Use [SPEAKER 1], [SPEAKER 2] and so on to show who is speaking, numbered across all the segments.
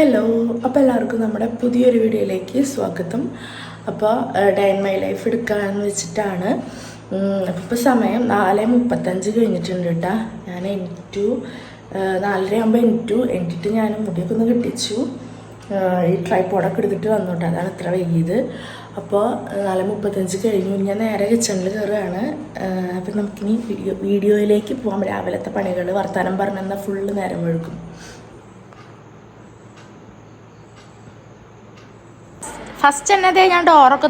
[SPEAKER 1] Hello, അപ്പോൾ എല്ലാവർക്കും നമ്മുടെ പുതിയൊരു വീഡിയോയിലേക്ക് സ്വാഗതം. അപ്പോൾ ഡേ ഇൻ മൈ ലൈഫ് എടുക്കാമെന്ന് വെച്ചിട്ടാണ്. അപ്പോൾ ഇപ്പോൾ സമയം 4:35 കഴിഞ്ഞിട്ടുണ്ട് കേട്ടോ. ഞാൻ എണീറ്റു, 4:30 എണീറ്റിട്ട് ഞാൻ മുടിയൊക്കെ ഒന്ന് കെട്ടിച്ചു. ഈ ട്രൈപോഡൊക്കെ എടുത്തിട്ട് വന്നോട്ടെ, അതാണ് ഇത്ര വൈകിയത്. അപ്പോൾ 4:35 കഴിഞ്ഞു. ഞാൻ നേരെ കിച്ചണിൽ കയറുകയാണ്. അപ്പം നമുക്കിനി വീഡിയോയിലേക്ക് പോകാം. രാവിലത്തെ പണികൾ വർത്തമാനം പറഞ്ഞെന്നാൽ ഫുള്ള് നേരം വഴുക്കും.
[SPEAKER 2] ഫസ്റ്റ് തന്നെ ഞാൻ ഡോറൊക്കെ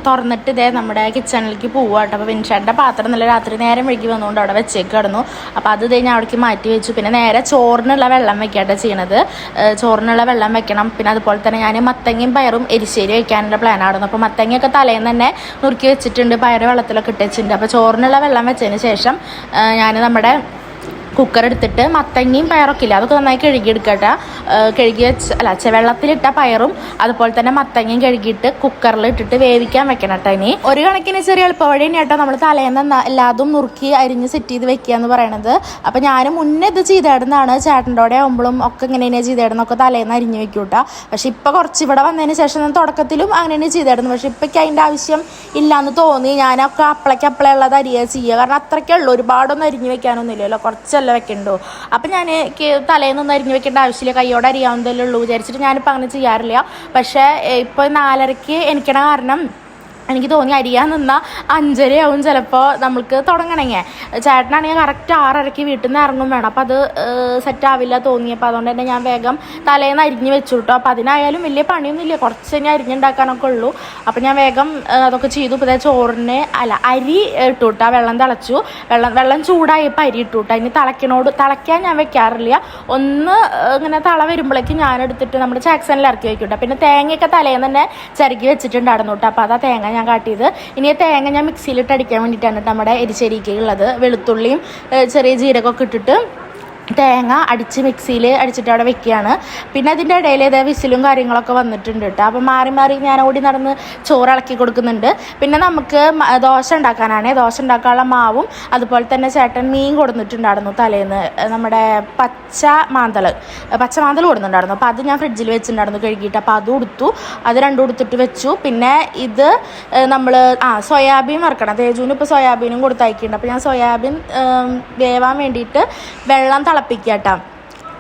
[SPEAKER 2] തുറന്നിട്ട് നമ്മുടെ കിച്ചണിലേക്ക് പോവാട്ടോ. അപ്പോൾ വിൻഷേട്ടൻ്റെ പാത്രം നല്ല രാത്രി നേരം വൈകി വന്നുകൊണ്ട് അവിടെ വെച്ചേക്ക് കിടന്നു. അപ്പോൾ അത് ഞാൻ അവിടേക്ക് മാറ്റി വെച്ചു. പിന്നെ നേരെ ചോറിനുള്ള വെള്ളം വെക്കാട്ടോ ചെയ്യണത്. ചോറിനുള്ള വെള്ളം വെക്കണം. പിന്നെ അതുപോലെ തന്നെ ഞാൻ മത്തങ്ങയും പയറും എരിശ്ശേരി വയ്ക്കാനുള്ള പ്ലാനായിരുന്നു. അപ്പോൾ മത്തങ്ങയൊക്കെ തലേന്ന് തന്നെ നുറുക്കി വെച്ചിട്ടുണ്ട്, പയറ് വെള്ളത്തിലൊക്കെ ഇട്ട് വെച്ചിട്ടുണ്ട്. അപ്പോൾ ചോറിനുള്ള വെള്ളം വെച്ചതിന് ശേഷം ഞാൻ നമ്മുടെ കുക്കർ എടുത്തിട്ട് മത്തങ്ങയും പയറൊക്കെ ഇല്ല അതൊക്കെ നന്നായി കഴുകിയെടുക്കട്ടെ. വെള്ളത്തിലിട്ട പയറും അതുപോലെ തന്നെ മത്തങ്ങയും കഴുകിയിട്ട് കുക്കറിൽ ഇട്ടിട്ട് വേവിക്കാൻ വെക്കണം കേട്ടോ. ഇനി ഒരു കണക്കിന് ചെറിയ എളുപ്പവഴി കേട്ടോ നമ്മൾ തലേന്ന് എല്ലാതും നുറുക്കി അരിഞ്ഞ് സെറ്റ് ചെയ്ത് വെക്കുക എന്ന് പറയണത്. അപ്പം ഞാൻ മുന്നേ ഇത് ചെയ്തിടുന്നതാണ്. ചേട്ടൻ്റെ ആകുമ്പോഴും ഒക്കെ ഇങ്ങനെ ചെയ്തിടുന്നൊക്കെ തലേന്ന് അരിഞ്ഞ് വെക്കും കേട്ടോ. പക്ഷെ ഇപ്പം കുറച്ച് ഇവിടെ വന്നതിന് ശേഷം ഞാൻ തുടക്കത്തിലും അങ്ങനെ തന്നെ ചെയ്തിടുന്നു. പക്ഷെ ഇപ്പൊക്കെ അതിൻ്റെ ആവശ്യം ഇല്ലയെന്ന് തോന്നി. ഞാനൊക്കെ അപ്പളേ ഉള്ളത് അരിയുക ചെയ്യുക. കാരണം അത്രയ്ക്കേ ഉള്ളൂ, ഒരുപാടൊന്നും അരിഞ്ഞ് വെക്കാനൊന്നും ഇല്ലല്ലോ, കുറച്ചല്ല വെക്കണ്ടോ. അപ്പം ഞാൻ തലേന്നൊന്നും അരിഞ്ഞ് വെക്കേണ്ട ആവശ്യമില്ല, കൈയോടെ അറിയാവുന്നതല്ലേ ഉള്ളൂ വിചാരിച്ചിട്ട് ഞാനിപ്പോൾ അങ്ങനെ ചെയ്യാറില്ല. പക്ഷേ ഇപ്പോൾ 4:30 എനിക്കണ കാരണം എനിക്ക് തോന്നി അരിയാൻ നിന്നാൽ 5:30 ആവും ചിലപ്പോൾ നമ്മൾക്ക് തുടങ്ങണമെങ്കിൽ. ചേട്ടനാണെങ്കിൽ കറക്റ്റ് 6:30 വീട്ടിൽ നിന്ന് ഇറങ്ങും വേണം. അപ്പോൾ അത് സെറ്റാവില്ല തോന്നിയപ്പോൾ അതുകൊണ്ട് തന്നെ ഞാൻ വേഗം തലേന്ന് അരിഞ്ഞ് വെച്ചു കേട്ടോ. അപ്പോൾ അതിനായാലും വലിയ പണിയൊന്നുമില്ല, കുറച്ച് തന്നെ അരിഞ്ഞുണ്ടാക്കാനൊക്കെ ഉള്ളൂ. അപ്പോൾ ഞാൻ വേഗം അതൊക്കെ ചെയ്തു. ഇപ്പോൾ ചോറിന് അരി ഇട്ടു കേട്ടോ. വെള്ളം തിളച്ചു, വെള്ളം ചൂടായപ്പോൾ അരി ഇട്ടു കേട്ടോ. ഇനി തിളയ്ക്കാൻ ഞാൻ വെക്കാറില്ല. ഒന്ന് ഇങ്ങനെ തള വരുമ്പോഴേക്കും ഞാനെടുത്തിട്ട് നമ്മുടെ ചാക്സനിൽ ഇറക്കി വെക്കും കേട്ടോ. പിന്നെ തേങ്ങയൊക്കെ തലേന്ന് തന്നെ ചിരകി വെച്ചിട്ടുണ്ടായിരുന്നു കേട്ടോ. അപ്പോൾ അതാ തേങ്ങ ഞാൻ കാട്ടിയത്. ഇനി തേങ്ങ ഞാൻ മിക്സിയിലിട്ട് അടിക്കാൻ വേണ്ടിയിട്ടാണ് നമ്മുടെ എരിശ്ശേരിക്ക് ഉള്ളത്. വെളുത്തുള്ളിയും ചെറിയ ജീരകമൊക്കെ ഇട്ടിട്ട് തേങ്ങ അടിച്ച് മിക്സിയിൽ അടിച്ചിട്ട് അവിടെ വെക്കുകയാണ്. പിന്നെ അതിൻ്റെ ഇടയിൽ ഇതേ വിസിലും കാര്യങ്ങളൊക്കെ വന്നിട്ടുണ്ട് കേട്ടോ. അപ്പം മാറി ഞാൻ ഓടി നടന്ന് ചോറ് ഇളക്കി കൊടുക്കുന്നുണ്ട്. പിന്നെ നമുക്ക് ദോശ ഉണ്ടാക്കാനാണ്. ദോശ ഉണ്ടാക്കാനുള്ള മാവും അതുപോലെ തന്നെ ചേട്ടൻ മീൻ കൊടുത്തിട്ടുണ്ടായിരുന്നു തലേന്ന്. നമ്മുടെ പച്ചമാന്തൽ കൊടുത്തിട്ടുണ്ടായിരുന്നു. അപ്പോൾ അത് ഞാൻ ഫ്രിഡ്ജിൽ വെച്ചിട്ടുണ്ടായിരുന്നു കഴുകിയിട്ട്. അപ്പോൾ അതും എടുത്തു, അത് രണ്ടും എടുത്തിട്ട് വെച്ചു. പിന്നെ ഇത് നമ്മൾ സോയാബീൻ വറുക്കണം. തേജുവിന് ഇപ്പോൾ സോയാബീനും കൊടുത്തയക്കുന്നുണ്ട്. അപ്പോൾ ഞാൻ സോയാബീൻ വേവാൻ വേണ്ടിയിട്ട് വെള്ളം തിളപ്പിക്കാം.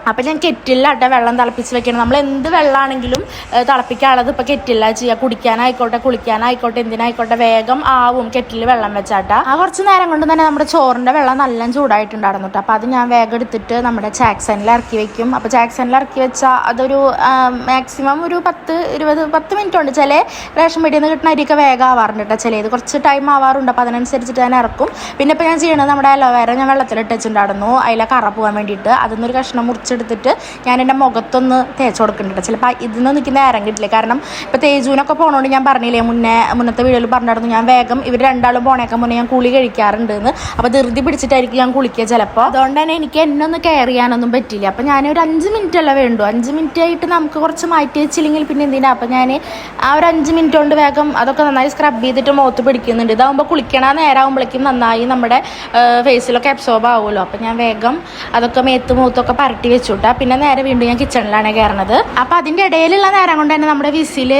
[SPEAKER 2] അപ്പം ഞാൻ കെറ്റിലാട്ടെ വെള്ളം തിളപ്പിച്ച് വെക്കണം. നമ്മൾ എന്ത് വെള്ളമാണെങ്കിലും തിളപ്പിക്കാനുള്ളത് ഇപ്പോൾ കെറ്റില്ല ചെയ്യുക. കുടിക്കാനായിക്കോട്ടെ കുളിക്കാനായിക്കോട്ടെ എന്തിനായിക്കോട്ടെ വേഗം ആവും കെറ്റിൽ വെള്ളം വെച്ചാട്ടാ. ആ കുറച്ച് നേരം കൊണ്ട് തന്നെ നമ്മുടെ ചോറിൻ്റെ വെള്ളം നല്ല ചൂടായിട്ടുണ്ടായിരുന്നു കേട്ടോ. അപ്പോൾ അത് ഞാൻ വേഗം എടുത്തിട്ട് നമ്മുടെ ചാക്സനിൽ ഇറക്കി വെക്കും. അപ്പോൾ ചാക്സനിൽ ഇറക്കി വെച്ചാൽ അതൊരു മാക്സിമം ഒരു 10 മിനിറ്റ് ഉണ്ട്. ചില റേഷൻ പീടിയിൽ നിന്ന് കിട്ടുന്ന അരിയൊക്കെ വേഗം ആവാറുണ്ട് കേട്ടോ. ചിലത് കുറച്ച് ടൈം ആവാറുണ്ട്. അപ്പോൾ അതിനനുസരിച്ചിട്ട് ഞാൻ ഇറക്കും. പിന്നെ ഇപ്പോൾ ഞാൻ ചെയ്യണത് നമ്മുടെ അലോവേര ഞാൻ വെള്ളത്തിലിട്ട് വെച്ചിട്ടുണ്ടായിരുന്നു, അതിലെ കറ പോകാൻ വേണ്ടിയിട്ട്. അതൊന്നൊരു കഷ്ണം എടുത്തിട്ട് ഞാൻ എൻ്റെ മുഖത്തൊന്ന് തേച്ച് കൊടുക്കുന്നുണ്ട്. ചിലപ്പോൾ ഇതിന്ന് എനിക്ക് നേരം കിട്ടില്ല. കാരണം ഇപ്പോൾ തേജുവിനൊക്കെ പോകണോണ്ട് ഞാൻ പറഞ്ഞില്ലേ, മുന്നത്തെ വീഡിയോയിൽ പറഞ്ഞിരുന്നു ഞാൻ വേഗം ഇവർ രണ്ടാളും പോണേക്കാൻ മുന്നേ ഞാൻ കുളി കഴിക്കാറുണ്ട് എന്ന്. അപ്പോൾ ധൃതി പിടിച്ചിട്ടായിരിക്കും ഞാൻ കുളിക്കുക ചിലപ്പോൾ. അതുകൊണ്ട് തന്നെ എനിക്ക് എന്നെ ഒന്ന് കെയർ ചെയ്യാനൊന്നും പറ്റില്ല. അപ്പോൾ ഞാനൊരു 5 മിനിറ്റ് അല്ല വേണ്ടു. 5 മിനിറ്റ് ആയിട്ട് നമുക്ക് കുറച്ച് മാറ്റി വെച്ചില്ലെങ്കിൽ പിന്നെ എന്തിനാ. അപ്പോൾ ഞാൻ ആ ഒരു 5 മിനിറ്റ് കൊണ്ട് വേഗം അതൊക്കെ നന്നായി സ്ക്രബ് ചെയ്തിട്ട് മുഖത്ത് പിടിക്കുന്നുണ്ട്. ഇതാകുമ്പോൾ കുളിക്കണ നേരമാകുമ്പോഴേക്കും നന്നായി നമ്മുടെ ഫേസിലൊക്കെ അബ്സോർബ് ആവുമല്ലോ. അപ്പോൾ ഞാൻ വേഗം അതൊക്കെ മുഖത്തൊക്കെ പരട്ടി വെച്ചു. പിന്നെ നേരെ വീണ്ടും ഞാൻ കിച്ചണിലാണ് കയറുന്നത്. അപ്പോൾ അതിൻ്റെ ഇടയിലുള്ള നേരം കൊണ്ട് തന്നെ നമ്മുടെ വിസിൽ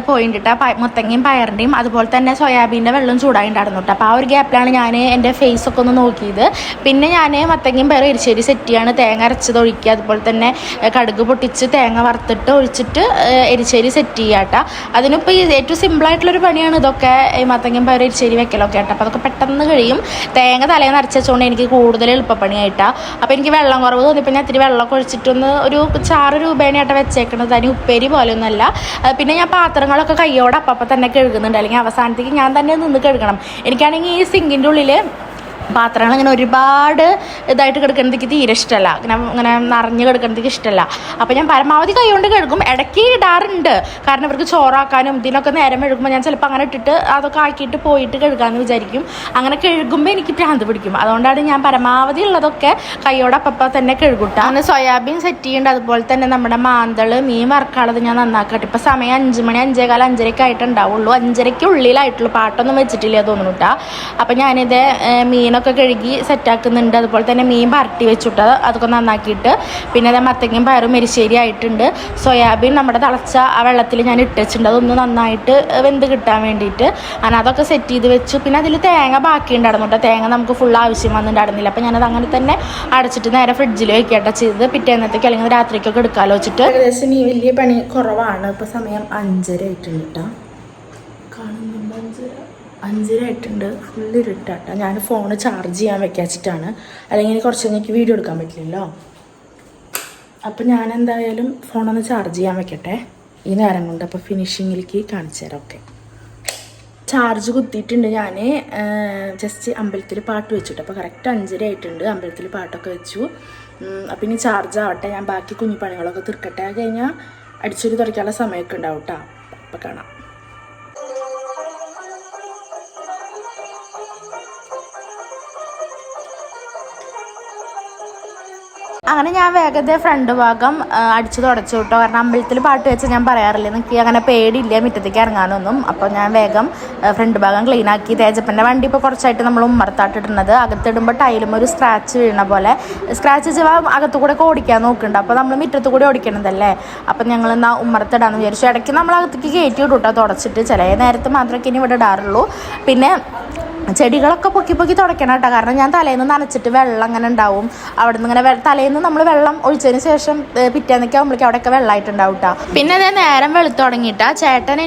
[SPEAKER 2] പോയിട്ടാ മത്തങ്ങയും പയറിൻ്റെയും അതുപോലെ തന്നെ സോയാബീൻ്റെ വെള്ളം ചൂടായിട്ടുണ്ടായിരുന്നു കേട്ടോ. അപ്പോൾ ആ ഒരു ഗ്യാപ്പിലാണ് ഞാൻ എൻ്റെ ഫേസൊക്കെ ഒന്ന് നോക്കിയത്. പിന്നെ ഞാൻ മത്തങ്ങയും പയറും എരിശ്ശേരി സെറ്റ് ചെയ്യാണ്. തേങ്ങ അരച്ചത് ഒഴിക്കുക, അതുപോലെ തന്നെ കടുക് പൊട്ടിച്ച് തേങ്ങ വറുത്തിട്ട് ഒഴിച്ചിട്ട് എരിശ്ശേരി സെറ്റ് ചെയ്യുക കേട്ടോ. അതിനിപ്പോൾ ഏറ്റവും സിമ്പിളായിട്ടുള്ളൊരു പണിയാണ് ഇതൊക്കെ, ഈ മത്തങ്ങയും പയറും എരിശ്ശേരി വെക്കലൊക്കെ കേട്ടോ. അപ്പോൾ അതൊക്കെ പെട്ടെന്ന് കഴിയും. തേങ്ങ തലേന്ന് അരച്ചുകൊണ്ട് എനിക്ക് കൂടുതൽ എളുപ്പപ്പണിയായിട്ടാണ്. അപ്പോൾ എനിക്ക് വെള്ളം കുറവ് തോന്നിയപ്പോൾ ഞാൻ ഇത്തിരി വെള്ളമൊക്കെ ഒഴിച്ചിട്ടൊന്ന് ഒരു 6 രൂപേനെയായിട്ട് വെച്ചേക്കണത്. അതിന് ഉപ്പേരി പോലെയൊന്നുമല്ല. പിന്നെ ഞാൻ പാത്രങ്ങളൊക്കെ കയ്യോടെ അപ്പം തന്നെ കഴുകുന്നുണ്ട്, അല്ലെങ്കിൽ അവസാനത്തേക്ക് ഞാൻ തന്നെ നിന്ന് കഴുകണം. എനിക്കാണെങ്കിൽ ഈ സിങ്കിൻ്റെ ഉള്ളിൽ പാത്രങ്ങൾ ഇങ്ങനെ ഒരുപാട് ഇതായിട്ട് കിടക്കുന്നത് എനിക്ക് തീരെ ഇഷ്ടമല്ല. ഇങ്ങനെ നിറഞ്ഞ് കിടക്കുന്നത് ഇഷ്ടമല്ല. അപ്പോൾ ഞാൻ പരമാവധി കൈ കൊണ്ട് കഴുകും. ഇടയ്ക്ക് ഇടാറുണ്ട്, കാരണം ഇവർക്ക് ചോറാക്കാനും ഇതിനൊക്കെ നേരം കഴുകുമ്പോൾ ഞാൻ ചിലപ്പോൾ അങ്ങനെ ഇട്ടിട്ട് അതൊക്കെ ആക്കിയിട്ട് പോയിട്ട് കഴുകാമെന്ന് വിചാരിക്കും. അങ്ങനെ കഴുകുമ്പോൾ എനിക്ക് ഭ്രാന്ത് പിടിക്കും. അതുകൊണ്ടാണ് ഞാൻ പരമാവധി ഉള്ളതൊക്കെ കൈയോടപ്പം തന്നെ കഴുകൂട്ടാം. അങ്ങനെ സോയാബീൻ സെറ്റ് ചെയ്യുന്നുണ്ട്. അതുപോലെ തന്നെ നമ്മുടെ മാന്തൾ മീൻ വറുക്കാനുള്ളത് ഞാൻ നന്നാക്കട്ടെ. ഇപ്പോൾ സമയം 5 മണി 5:15 5:30 ആയിട്ടുണ്ടാവുള്ളൂ. 5:30 ഉള്ളിലായിട്ടുള്ളൂ. പാട്ടൊന്നും വെച്ചിട്ടില്ല തോന്നുന്നു കേട്ടോ. അപ്പം ഞാനിത് മീനൊക്കെ മീനൊക്കെ കഴുകി സെറ്റാക്കുന്നുണ്ട്. അതുപോലെ തന്നെ മീൻ പരട്ടി വെച്ചിട്ട് അതൊക്കെ നന്നാക്കിയിട്ട് പിന്നെ അതേ മത്തങ്ങയും പയറും എരിശ്ശേരി ആയിട്ടുണ്ട്. സോയാബീൻ നമ്മുടെ തിളച്ച ആ വെള്ളത്തിൽ ഞാൻ ഇട്ട് വെച്ചിട്ടുണ്ട്, അതൊന്ന് നന്നായിട്ട് വെന്ത് കിട്ടാൻ വേണ്ടിയിട്ട്. അങ്ങനെ അതൊക്കെ സെറ്റ് ചെയ്ത് വെച്ചു. പിന്നെ അതിൽ തേങ്ങ ബാക്കി ഉണ്ടായിരുന്നു കേട്ടോ. തേങ്ങ നമുക്ക് ഫുൾ ആവശ്യം വന്നിട്ടുണ്ടായിരുന്നില്ല. അപ്പോൾ ഞാനത് അങ്ങനെ തന്നെ അടച്ചിട്ട് നേരെ ഫ്രിഡ്ജിൽ വെക്കട്ടെ ചെയ്ത് പിറ്റേന്നത്തേക്ക് അല്ലെങ്കിൽ രാത്രിക്കൊക്കെ എടുക്കാമല്ലോ വെച്ചിട്ട്.
[SPEAKER 1] ഏകദേശം ഈ വലിയ പണി കുറവാണ്. ഇപ്പോൾ സമയം 5:30 ആയിട്ടുണ്ട് കേട്ടോ. കാണുന്നുണ്ട് 5:30 ആയിട്ടുണ്ട്. ഫുള്ള് ഇരുട്ടാട്ടോ. ഞാൻ ഫോൺ ചാർജ് ചെയ്യാൻ വെക്കാച്ചിട്ടാണ്, അല്ലെങ്കിൽ കുറച്ച് എനിക്ക് വീഡിയോ എടുക്കാൻ പറ്റില്ലല്ലോ. അപ്പം ഞാൻ എന്തായാലും ഫോണൊന്ന് ചാർജ് ചെയ്യാൻ വെക്കട്ടെ ഈ നേരം കൊണ്ട്. അപ്പോൾ ഫിനിഷിങ്ങിലേക്ക് കാണിച്ചു തരാം. ഓക്കെ, ചാർജ് കുത്തിയിട്ടുണ്ട്. ഞാൻ ജസ്റ്റ് അമ്പലത്തിൽ പാട്ട് വെച്ചിട്ട് അപ്പോൾ കറക്റ്റ് 5:30 ആയിട്ടുണ്ട്. അമ്പലത്തിൽ പാട്ടൊക്കെ വെച്ചു. അപ്പം ഇനി ചാർജ് ആവട്ടെ, ഞാൻ ബാക്കി കുഞ്ഞു പണികളൊക്കെ തീർക്കട്ടെ. അത് കഴിഞ്ഞാൽ അടിച്ചൊരു തുടയ്ക്കാനുള്ള സമയമൊക്കെ ഉണ്ടാവും കേട്ടോ. അപ്പം കാണാം.
[SPEAKER 2] അങ്ങനെ ഞാൻ വേഗത്തെ ഫ്രണ്ട് ഭാഗം അടിച്ചു തുടച്ചു കേട്ടോ. കാരണം അമ്പലത്തിൽ പാട്ട് വെച്ച് ഞാൻ പറയാറില്ല, എനിക്ക് അങ്ങനെ പേടിയില്ല മുറ്റത്തേക്ക് ഇറങ്ങാനൊന്നും. അപ്പോൾ ഞാൻ വേഗം ഫ്രണ്ട് ഭാഗം ക്ലീൻ ആക്കി. തേജപ്പൻ്റെ വണ്ടി ഇപ്പോൾ കുറച്ചായിട്ട് നമ്മൾ ഉമ്മർത്താട്ടിടുന്നത്. അകത്തിടുമ്പോൾ ടൈലും ഒരു സ്ക്രാച്ച് വീഴുന്ന പോലെ സ്ക്രാച്ച് വെച്ചാൽ അകത്തു കൂടെ ഒക്കെ ഓടിക്കാൻ നോക്കുന്നുണ്ട്. അപ്പോൾ നമ്മൾ മുറ്റത്ത് കൂടെ ഓടിക്കണതല്ലേ. അപ്പം ഞങ്ങൾ എന്നാൽ ഉമ്മർത്തിടാന്ന് വിചാരിച്ചു. ഇടയ്ക്ക് നമ്മൾ അകത്തേക്ക് കയറ്റി വിട്ടു കേട്ടോ തുടച്ചിട്ട്. ചില നേരത്ത് മാത്രമേ ഇനി ഇവിടെ ഇടാറുള്ളൂ. പിന്നെ ചെടികളൊക്കെ പൊക്കി പൊക്കി തുടയ്ക്കണം കേട്ടോ. കാരണം ഞാൻ തലേന്ന് നനച്ചിട്ട് വെള്ളം അങ്ങനെ ഉണ്ടാവും. അവിടെ നിന്ന് ഇങ്ങനെ തലേന്ന് നമ്മൾ വെള്ളം ഒഴിച്ചതിന് ശേഷം പിറ്റേന്നൊക്കെ ആകുമ്പോഴേക്കും അവിടെയൊക്കെ വെള്ളമായിട്ടുണ്ടാവും കേട്ടോ. പിന്നെ അതേ നേരം വെളുത്ത് തുടങ്ങിയിട്ടാ ചേട്ടൻ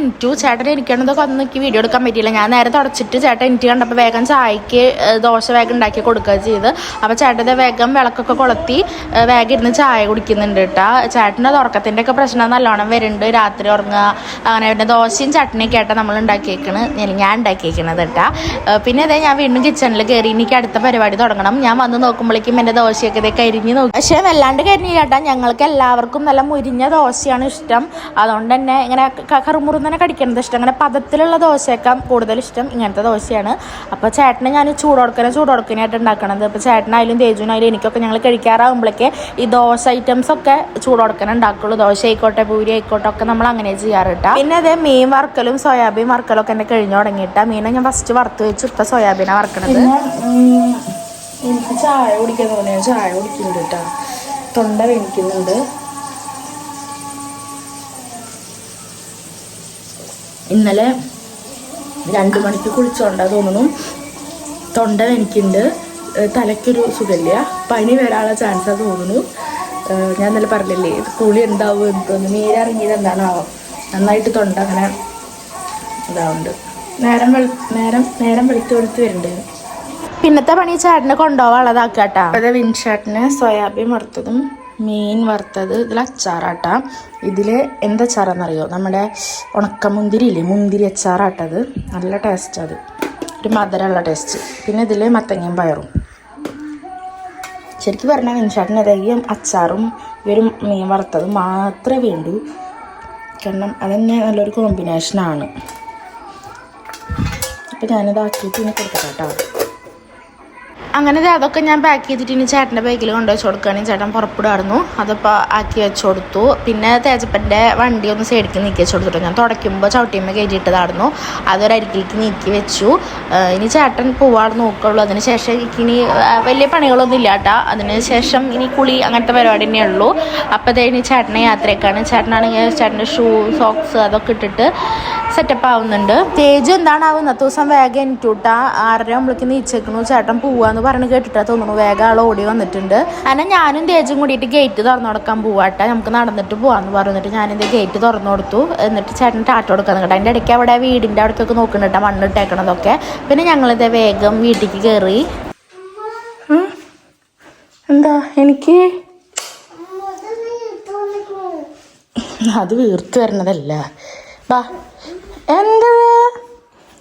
[SPEAKER 2] എനിക്കണതൊക്കെ ഒന്നും എനിക്ക് വീഡിയോ എടുക്കാൻ പറ്റിയില്ല. ഞാൻ നേരെ തുടച്ചിട്ട് ചേട്ടൻ എനിക്ക് കണ്ടപ്പോൾ വേഗം ചായക്ക് ദോശ വേഗം ഉണ്ടാക്കി കൊടുക്കുക ചെയ്ത്. അപ്പോൾ ചേട്ടൻ്റെ വേഗം വിളക്കൊക്കെ കൊളുത്തി വേഗം ഇരുന്ന് ചായ കുടിക്കുന്നുണ്ട് കേട്ടോ. ചേട്ടൻ്റെ ഉറക്കത്തിൻ്റെ ഒക്കെ പ്രശ്നം നല്ലോണം വരുന്നുണ്ട്. രാത്രി ഉറങ്ങുക അങ്ങനെ. പിന്നെ ദോശയും ചട്നിയൊക്കെ ആയിട്ടാണ് നമ്മൾ ഞാൻ ഉണ്ടാക്കിയേക്കണത് കേട്ടോ. പിന്നെ അതേ ഞാൻ വീണ്ടും കിച്ചണിൽ കയറി. എനിക്ക് അടുത്ത പരിപാടി തുടങ്ങണം. ഞാൻ വന്ന് നോക്കുമ്പോഴേക്കും എൻ്റെ ദോശയൊക്കെ ഇതേ കരിഞ്ഞ് നോക്കി. പക്ഷേ വല്ലാണ്ട് കരിഞ്ഞില്ല കേട്ടോ. ഞങ്ങൾക്ക് എല്ലാവർക്കും നല്ല മുരിഞ്ഞ ദോശയാണ് ഇഷ്ടം. അതുകൊണ്ട് തന്നെ ഇങ്ങനെ കറുമുറുന്ന് തന്നെ കടിക്കുന്നത് ഇഷ്ടം. അങ്ങനെ പദത്തിലുള്ള ദോശയൊക്കെ കൂടുതൽ ഇഷ്ടം ഇങ്ങനത്തെ ദോശയാണ്. അപ്പോൾ ചേട്ടന് ഞാൻ ചൂടോടുക്കനായിട്ട് ഉണ്ടാക്കണത്. അപ്പോൾ ചേട്ടനായാലും തേജുവിനായാലും എനിക്കൊക്കെ ഞങ്ങൾ കഴിക്കാറാകുമ്പോഴേക്ക് ഈ ദോശ ഐറ്റംസൊക്കെ ചൂടോടുക്കനെ ഉണ്ടാക്കുള്ളൂ. ദോശ ആയിക്കോട്ടെ പൂരി ആയിക്കോട്ടെ ഒക്കെ നമ്മൾ അങ്ങനെ ചെയ്യാറ് കേട്ടോ. പിന്നെ അതേ മീൻ വറുക്കലും സോയാബീൻ വറുക്കലും ഒക്കെ എന്നെ കഴിഞ്ഞ് തുടങ്ങിയിട്ടാണ്. മീനെ ഞാൻ ഫസ്റ്റ് വറുത്ത് വെച്ചു. ഇപ്പം സോയാബീനാണ് വറക്കണത്.
[SPEAKER 1] എനിക്ക് ചായ കുടിക്കാൻ തോന്നിയാൽ ചായ കുടിക്കുന്നുണ്ട് കേട്ടോ. തൊണ്ട വേനിക്കുന്നുണ്ട്. ഇന്നലെ 2 മണിക്ക് കുളിച്ചോണ്ടാ തോന്നുന്നു തൊണ്ട വേനിക്കുന്നുണ്ട്. തലയ്ക്കൊരു സുഖമില്ല, പനി വരാനുള്ള ചാൻസാണ് തോന്നുന്നു. ഞാൻ ഇന്നലെ പറഞ്ഞില്ലേ കുളി ഉണ്ടാവും എന്ന് തോന്നുന്നു. നീരിറങ്ങിയത് എന്താണാവോ, നന്നായിട്ട് തൊണ്ട അങ്ങനെ ഇതാവുന്നുണ്ട്. നേരം വെളുത്ത് വരുന്നുണ്ട്.
[SPEAKER 2] പിന്നത്തെ പണി ചേട്ടന് കൊണ്ടുപോകാനുള്ളതാക്കാട്ടാ.
[SPEAKER 1] അതെ, വിൻഷാട്ടിന് സോയാബീൻ വറുത്തതും മീൻ വറുത്തത്. ഇതിൽ അച്ചാറാട്ടാ. ഇതിൽ എന്താ അച്ചാറാണെന്നറിയോ? നമ്മുടെ ഉണക്കമുന്തിരി ഇല്ലേ, മുന്തിരി അച്ചാറാട്ടത്. നല്ല ടേസ്റ്റ്, അത് ഒരു മധുരമുള്ള ടേസ്റ്റ്. പിന്നെ ഇതിൽ മത്തങ്ങയും പയറും. ശരിക്കും പറഞ്ഞാൽ വിൻഷാട്ടിന് അധികം അച്ചാറും ഇവരും മീൻ വറുത്തതും മാത്രമേ വേണ്ടൂ. കാരണം അതന്നെ നല്ലൊരു കോമ്പിനേഷനാണ്. അപ്പോൾ ഞാനിതാക്കിയിട്ട് ഇനി കൊടുക്കട്ടെ കേട്ടോ.
[SPEAKER 2] അങ്ങനെ അതൊക്കെ ഞാൻ പാക്ക് ചെയ്തിട്ട് ഇനി ചേട്ടൻ്റെ ബാഗിൽ കൊണ്ടുവച്ച് കൊടുക്കുകയാണെങ്കിൽ ചേട്ടൻ പുറപ്പെടുമായിരുന്നു. അതിപ്പോൾ ആക്കി വെച്ച് കൊടുത്തു. പിന്നെ തേജപ്പൻ്റെ വണ്ടി ഒന്ന് സൈഡിലേക്ക് നീക്കി വെച്ച് കൊടുത്തിട്ടു. ഞാൻ തുടയ്ക്കുമ്പോൾ ചവിട്ടിയമ്മ കയറ്റിയിട്ടതായിരുന്നു. അതൊരരികിലേക്ക് നീക്കി വെച്ചു. ഇനി ചേട്ടൻ പോവാതെ നോക്കുള്ളൂ. അതിന് ശേഷം എനിക്കിനി വലിയ പണികളൊന്നും ഇല്ല കേട്ടോ. അതിന് ശേഷം ഇനി കുളി അങ്ങനത്തെ പരിപാടി തന്നെ ഉള്ളൂ. അപ്പോൾ ഇനി ചേട്ടനെ യാത്രയൊക്കെയാണ്. ചേട്ടനാണെങ്കിൽ ചേട്ടൻ്റെ ഷൂ സോക്സ് അതൊക്കെ ഇട്ടിട്ട് സെറ്റപ്പ് ആവുന്നുണ്ട്. തേജ് എന്താണാവും ഇന്നത്തെ ദിവസം വേഗം എനിക്കൂട്ടാ. 6:30 ആകുമ്പോഴേക്ക് നീച്ചേക്കണു. ചേട്ടൻ പോവാന്ന് പറഞ്ഞ് കേട്ടിട്ടാ തോന്നുന്നു വേഗം ആൾ ഓടി വന്നിട്ടുണ്ട്. അങ്ങനെ ഞാനും തേജും കൂടിയിട്ട് ഗേറ്റ് തുറന്നു കൊടുക്കാൻ പോവാട്ടെ, നമുക്ക് നടന്നിട്ട് പോവാന്ന് പറഞ്ഞിട്ട് ഞാനിത് ഗേറ്റ് തുറന്നു കൊടുത്തു. എന്നിട്ട് ചേട്ടൻ ടാറ്റ കൊടുക്കാൻ കേട്ടോ. അതിൻ്റെ ഇടയ്ക്ക് അവിടെ വീടിൻ്റെ അവിടേക്കൊക്കെ നോക്കുന്നുണ്ട് മണ്ണിട്ടേക്കണതൊക്കെ. പിന്നെ ഞങ്ങളിത് വേഗം വീട്ടിലേക്ക് കയറി.
[SPEAKER 1] എന്താ എനിക്ക് അത് വീർത്ത് വരണതല്ല. ബാ, എന്താ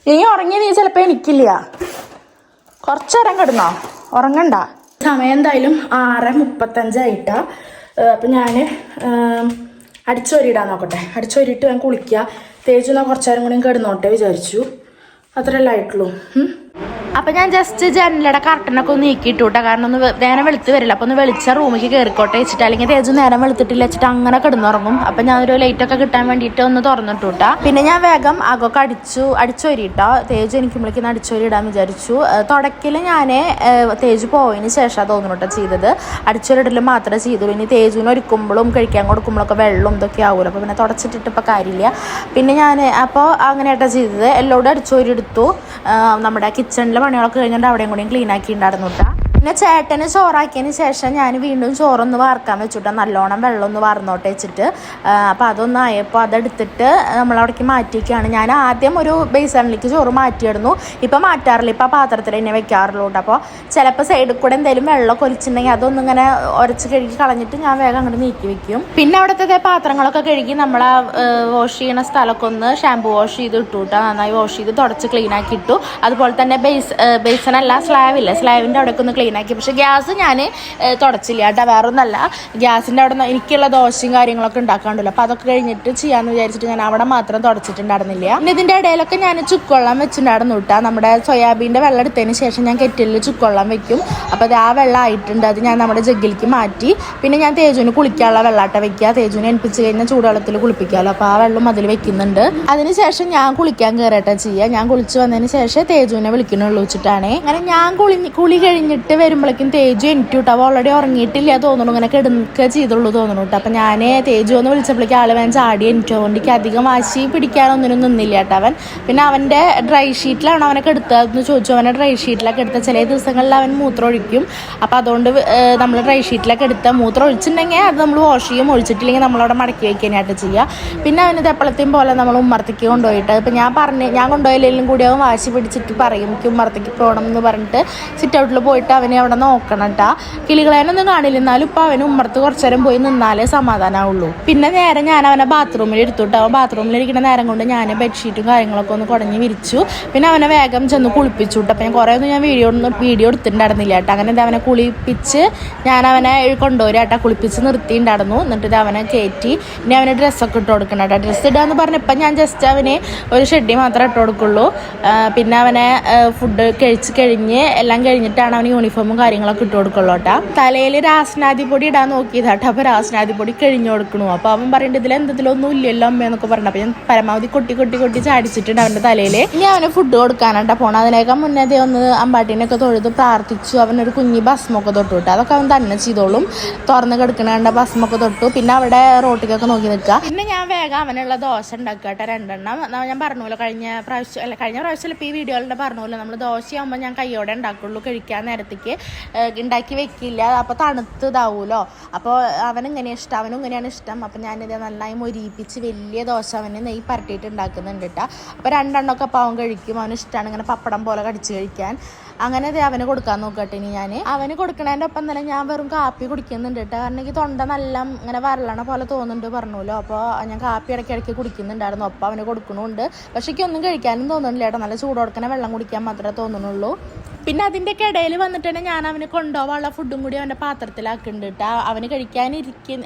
[SPEAKER 1] നീ ഉറങ്ങി? നീ ചിലപ്പോൾ എനിക്കില്ല. കുറച്ച് നേരം കിടന്നോ, ഉറങ്ങണ്ട. സമയം എന്തായാലും 6:35 അപ്പം ഞാൻ അടിച്ചോരിയിടാൻ നോക്കട്ടെ. അടിച്ചോരിയിട്ട് ഞാൻ കുളിക്കുക. തേജുന്ന കുറച്ച് നേരം കൂടി കിടന്നോട്ടെ വിചാരിച്ചു. അത്രയല്ലേ ആയിട്ടുള്ളൂ.
[SPEAKER 2] അപ്പം ഞാൻ ജസ്റ്റ് ജനലയുടെ കർട്ടനൊക്കെ ഒന്ന് നീക്കിയിട്ടു കേട്ടോ. കാരണം ഒന്ന് നേരം വെളുത്ത് വരില്ല. അപ്പോൾ ഒന്ന് വെളിച്ച റൂമിലേക്ക് കയറിക്കോട്ടെ വെച്ചിട്ട്, അല്ലെങ്കിൽ തേജ് നേരം വെളുത്തിട്ടില്ല വെച്ചിട്ട് അങ്ങനെ കിടന്നുറങ്ങും. അപ്പം ഞാനൊരു ലൈറ്റൊക്കെ കിട്ടാൻ വേണ്ടിയിട്ട് ഒന്ന് തുറന്നിട്ടു കേട്ടോ. പിന്നെ ഞാൻ വേഗം അകൊക്കെ അടിച്ചോരി കേട്ടോ. തേജ് എനിക്കുമ്പോഴേക്കും അടിച്ചോരി ഇടാൻ വിചാരിച്ചു. തുടക്കൽ ഞാൻ തേജ് പോയതിന് ശേഷം തോന്നുന്നു കേട്ടോ ചെയ്തത്. അടിച്ചോരിടൽ മാത്രമേ ചെയ്തുള്ളൂ. ഇനി തേജുവിന് ഒരുക്കുമ്പോഴും കഴിക്കാൻ കൊടുക്കുമ്പോഴൊക്കെ വെള്ളം ഇതൊക്കെ ആവുമല്ലോ. അപ്പോൾ പിന്നെ തുടച്ചിട്ടിട്ട് ഇപ്പോൾ കാര്യമില്ല. പിന്നെ ഞാൻ അപ്പോൾ അങ്ങനെയായിട്ടാണ് ചെയ്തത്. എല്ലാവരും അടിച്ചോരി എടുത്തു. നമ്മുടെ കിച്ചണിലെ പണികളൊക്കെ കഴിഞ്ഞിട്ട് അവിടെയും കൂടിയും ക്ലീൻ ആക്കി ഉണ്ടായിരുന്നു കേട്ടോ. പിന്നെ ചേട്ടന് ചോറാക്കിയതിന് ശേഷം ഞാൻ വീണ്ടും ചോറൊന്ന് വാർക്കാൻ വെച്ചിട്ടാണ്. നല്ലോണം വെള്ളം ഒന്ന് വാർന്നോട്ട് വെച്ചിട്ട് അപ്പോൾ അതൊന്നായപ്പോൾ അതെടുത്തിട്ട് നമ്മളവിടേക്ക് മാറ്റിയൊക്കെയാണ്. ഞാൻ ആദ്യം ഒരു ബേസണിലേക്ക് ചോറ് മാറ്റിയിടുന്നു. ഇപ്പം മാറ്റാറില്ല. ഇപ്പം ആ പാത്രത്തിൽ തന്നെ വെക്കാറുള്ളൂ കേട്ടോ. അപ്പോൾ ചിലപ്പോൾ സൈഡിൽ കൂടെ എന്തെങ്കിലും വെള്ളമൊക്കെ ഒലിച്ചിട്ടുണ്ടെങ്കിൽ അതൊന്നും ഇങ്ങനെ ഉരച്ച് കഴുകി കളഞ്ഞിട്ട് ഞാൻ വേഗം അങ്ങോട്ട് നീക്കി വെക്കും. പിന്നെ അവിടുത്തെ പാത്രങ്ങളൊക്കെ കഴുകി നമ്മൾ വാഷ് ചെയ്യണ സ്ഥലമൊക്കെ ഒന്ന് ഷാമ്പു വാഷ് ചെയ്ത് ഇട്ടു കേട്ടോ. നന്നായി വാഷ് ചെയ്ത് തുടച്ച് ക്ലീൻ ആക്കി ഇട്ടു. അതുപോലെ തന്നെ ബേസണല്ല, സ്ലാവിൻ്റെ അവിടേക്ക് ഒന്ന് ക്ലീൻ ആക്കി. പക്ഷെ ഗ്യാസ് ഞാൻ തുടച്ചില്ല കേട്ടോ. വേറെ ഒന്നല്ല, ഗ്യാസിൻ്റെ അവിടെ എനിക്കുള്ള ദോശയും കാര്യങ്ങളൊക്കെ ഉണ്ടാക്കാണ്ടല്ലോ. അപ്പോൾ അതൊക്കെ കഴിഞ്ഞിട്ട് ചെയ്യാമെന്ന് വിചാരിച്ചിട്ട് ഞാൻ അവിടെ മാത്രം തുടച്ചിട്ടുണ്ടായിരുന്നില്ല. പിന്നെ ഇതിൻ്റെ ഇടയിലൊക്കെ ഞാൻ ചുക്കുവെള്ളം വെച്ചിട്ടുണ്ടായിരുന്നു കേട്ടോ. നമ്മുടെ സോയാബീൻ്റെ വെള്ളം എടുത്തതിന് ശേഷം ഞാൻ കെറ്റിലിൽ ചുക്കുവെള്ളം വെക്കും. അപ്പോൾ അത് ആ വെള്ളം ആയിട്ടുണ്ട്. അത് ഞാൻ നമ്മുടെ ജഗ്ഗിലേക്ക് മാറ്റി. പിന്നെ ഞാൻ തേജുവിന് കുളിക്കാനുള്ള വെള്ളാട്ട വെക്കുക. തേജുവിനെ എണിപ്പിച്ച് കഴിഞ്ഞാൽ ചൂടുവെള്ളത്തിൽ കുളിപ്പിക്കാമല്ലോ. അപ്പോൾ ആ വെള്ളം അതിൽ വെക്കുന്നുണ്ട്. അതിനുശേഷം ഞാൻ കുളിക്കാൻ കയറട്ടെ ചെയ്യുക. ഞാൻ കുളിച്ച് വന്നതിന് ശേഷം തേജുവിനെ വിളിക്കണുള്ളൂ വെച്ചിട്ടാണ്. അങ്ങനെ ഞാൻ കുളി കഴിഞ്ഞിട്ട് വരുമ്പോഴേക്കും തേജു എനിക്ക് കേട്ടോ. അവൾ ഓൾറെഡി ഉറങ്ങിയിട്ടില്ല തോന്നുന്നു, ഇങ്ങനെ കിടക്കുക ചെയ്തുള്ളൂ തോന്നുന്നു കേട്ടോ. അപ്പം ഞാൻ തേജു ഒന്ന് വിളിച്ചപ്പോഴേക്കും ആൾ വേൻ ചാടി എനിക്ക്. അതുകൊണ്ട് അധികം വാശി പിടിക്കാനൊന്നിനും നിന്നില്ല കേട്ടോ അവൻ. പിന്നെ അവൻ്റെ ഡ്രൈ ഷീറ്റിലാണ് അവനൊക്കെ എടുത്തതെന്ന് ചോദിച്ചു. അവനെ ഡ്രൈ ഷീറ്റിലൊക്കെ എടുത്ത ചില ദിവസങ്ങളിൽ അവൻ മൂത്രം ഒഴിക്കും. അപ്പോൾ അതുകൊണ്ട് നമ്മൾ ഡ്രൈ ഷീറ്റിലൊക്കെ എടുത്ത മൂത്രം ഒഴിച്ചിട്ടുണ്ടെങ്കിൽ അത് നമ്മൾ വാഷ് ചെയ്യും. ഒഴിച്ചിട്ടില്ലെങ്കിൽ നമ്മളവിടെ മടക്കി വയ്ക്കാനായിട്ട് ചെയ്യുക. പിന്നെ അവന് എപ്പോഴത്തെയും പോലെ നമ്മൾ ഉമ്മറത്തേക്ക് കൊണ്ടുപോയിട്ട് ഇപ്പം ഞാൻ കൊണ്ടുപോയില്ലെങ്കിലും കൂടി അവൻ വാശി പിടിച്ചിട്ട് പറയും എനിക്ക് ഉമ്മറത്തേക്ക് പോകണം എന്ന് പറഞ്ഞിട്ട് സിറ്റ് ഔട്ടിൽ പോയിട്ട് അവനെ അവിടെ നോക്കണം കേട്ടോ. കിളികളേനൊന്നും കാണില്ല, എന്നാലും ഇപ്പം അവന് ഉമ്മറത്ത് കുറച്ചു നേരം പോയി നിന്നാലേ സമാധാനമുള്ളൂ. പിന്നെ നേരെ ഞാൻ അവനെ ബാത്റൂമിൽ എടുത്തുട്ടോ. അവൻ ബാത്റൂമിലിരിക്കുന്ന നേരം കൊണ്ട് ഞാൻ ബെഡ്ഷീറ്റും കാര്യങ്ങളൊക്കെ ഒന്ന് കുടഞ്ഞ് വിരിച്ചു. പിന്നെ അവനെ വേഗം ചെന്ന് കുളിപ്പിച്ചു കേട്ടോ. അപ്പം ഞാൻ കുറേ ഒന്നും ഞാൻ വീഡിയോ എടുത്തിട്ടുണ്ടായിരുന്നില്ല കേട്ടോ. അങ്ങനെ അവനെ കുളിപ്പിച്ച് ഞാൻ അവനെ കൊണ്ടുപോയി കേട്ടോ. കുളിപ്പിച്ച് നിർത്തിയിട്ടുണ്ടായിരുന്നു. എന്നിട്ട് ഇത് അവനെ കയറ്റി ഇനി അവന് ഡ്രസ്സൊക്കെ ഇട്ട് കൊടുക്കണം കേട്ടോ. ഡ്രസ്സ് ഇടാന്ന് പറഞ്ഞപ്പോൾ ഞാൻ ജസ്റ്റ് അവന് ഒരു ഷെഡി മാത്രമേ ഇട്ട് കൊടുക്കുള്ളൂ. പിന്നെ അവനെ ഫുഡ് കഴിച്ച് കഴിഞ്ഞ് എല്ലാം കഴിഞ്ഞിട്ടാണ് അവന് യൂണിഫോമും കാര്യങ്ങളൊക്കെ ഇട്ട് കൊടുക്കുള്ളൂ കേട്ടോ. തലയിൽ രാസനാദി പൊടി ഇടാൻ നോക്കിയതാട്ടോ. അപ്പോൾ രാസനാദി പൊടി കഴിഞ്ഞു കൊടുക്കണു. അപ്പോൾ അവൻ പറയുന്നത് ഇതിൽ എന്തെങ്കിലുമൊന്നും ഇല്ലല്ലോ അമ്മയെന്നൊക്കെ പറഞ്ഞു. അപ്പോൾ ഞാൻ പരമാവധി കൊട്ടി ചാടിച്ചിട്ടുണ്ട് അവൻ്റെ തലയിൽ. ഇനി അവന് ഫുഡ് കൊടുക്കാനായിട്ടാ പോകണം. അതിനേക്കാൾ മുന്നേ ഒന്ന് അമ്പാട്ടീനൊക്കെ തൊഴുത് പ്രാർത്ഥിച്ചു. അവനൊരു കുഞ്ഞി ഭസ്മൊക്കെ തൊട്ടു കേട്ടോ. അതൊക്കെ അവൻ തന്നെ ചെയ്തോളും. തുറന്ന് കിടക്കണേണ്ട ഭസ്മൊക്കെ തൊട്ടു. പിന്നെ അവിടെ റോട്ടിക്കൊക്കെ നോക്കി നിൽക്കുക. പിന്നെ ഞാൻ വേഗം അവനുള്ള ദോശ ഉണ്ടാക്കുക കേട്ടോ. 2 എണ്ണം ഞാൻ പറഞ്ഞല്ലോ കഴിഞ്ഞ പ്രാവശ്യം ഇപ്പോൾ ഈ വീഡിയോയിലെ പറഞ്ഞല്ലോ. നമ്മൾ ദോശയാകുമ്പോൾ ഞാൻ കൈയോടെ ഉണ്ടാക്കുള്ളൂ. കഴിക്കാൻ നേരത്തേക്ക് ഉണ്ടാക്കി വെക്കില്ല. അപ്പോൾ തണുത്ത് ഇതാവുമല്ലോ. അപ്പോൾ അവനും ഇങ്ങനെയാണ് ഇഷ്ടം. അപ്പോൾ ഞാനിത് നന്നായി മൊരിയിപ്പിച്ച് വലിയ ദോശ അവന് നെയ്യ് പരട്ടിയിട്ട് ഉണ്ടാക്കുന്നുണ്ട് കേട്ടോ. അപ്പോൾ 2 എണ്ണമൊക്കെ അപ്പോൾ അവൻ കഴിക്കും. അവന് ഇഷ്ടമാണ് ഇങ്ങനെ പപ്പടം പോലെ കടിച്ച് കഴിക്കാൻ. അങ്ങനെ അവന് കൊടുക്കാൻ നോക്കട്ടെ. ഇനി ഞാൻ അവന് കൊടുക്കണതിൻ്റെ ഒപ്പം തന്നെ ഞാൻ വെറും കാപ്പി കുടിക്കുന്നുണ്ട് കേട്ടോ. കാരണം എനിക്ക് തൊണ്ട നല്ല ഇങ്ങനെ വരളണ പോലെ തോന്നുന്നുണ്ട് പറഞ്ഞല്ലോ. അപ്പോൾ ഞാൻ കാപ്പി ഇടയ്ക്കിടയ്ക്ക് കുടിക്കുന്നുണ്ടായിരുന്നു. ഒപ്പം അവന് കൊടുക്കണമുണ്ട്. പക്ഷേ എനിക്കൊന്നും കഴിക്കാനും തോന്നുന്നില്ല കേട്ടോ. നല്ല ചൂട് കൊടുക്കണ വെള്ളം കുടിക്കാൻ മാത്രമേ തോന്നുന്നുള്ളൂ. പിന്നെ അതിൻ്റെയൊക്കെ ഇടയിൽ വന്നിട്ട് തന്നെ ഞാൻ അവന് കൊണ്ടുപോകാനുള്ള ഫുഡും കൂടി അവൻ്റെ പാത്രത്തിലാക്കുന്നുണ്ട് കേട്ടോ. അവന്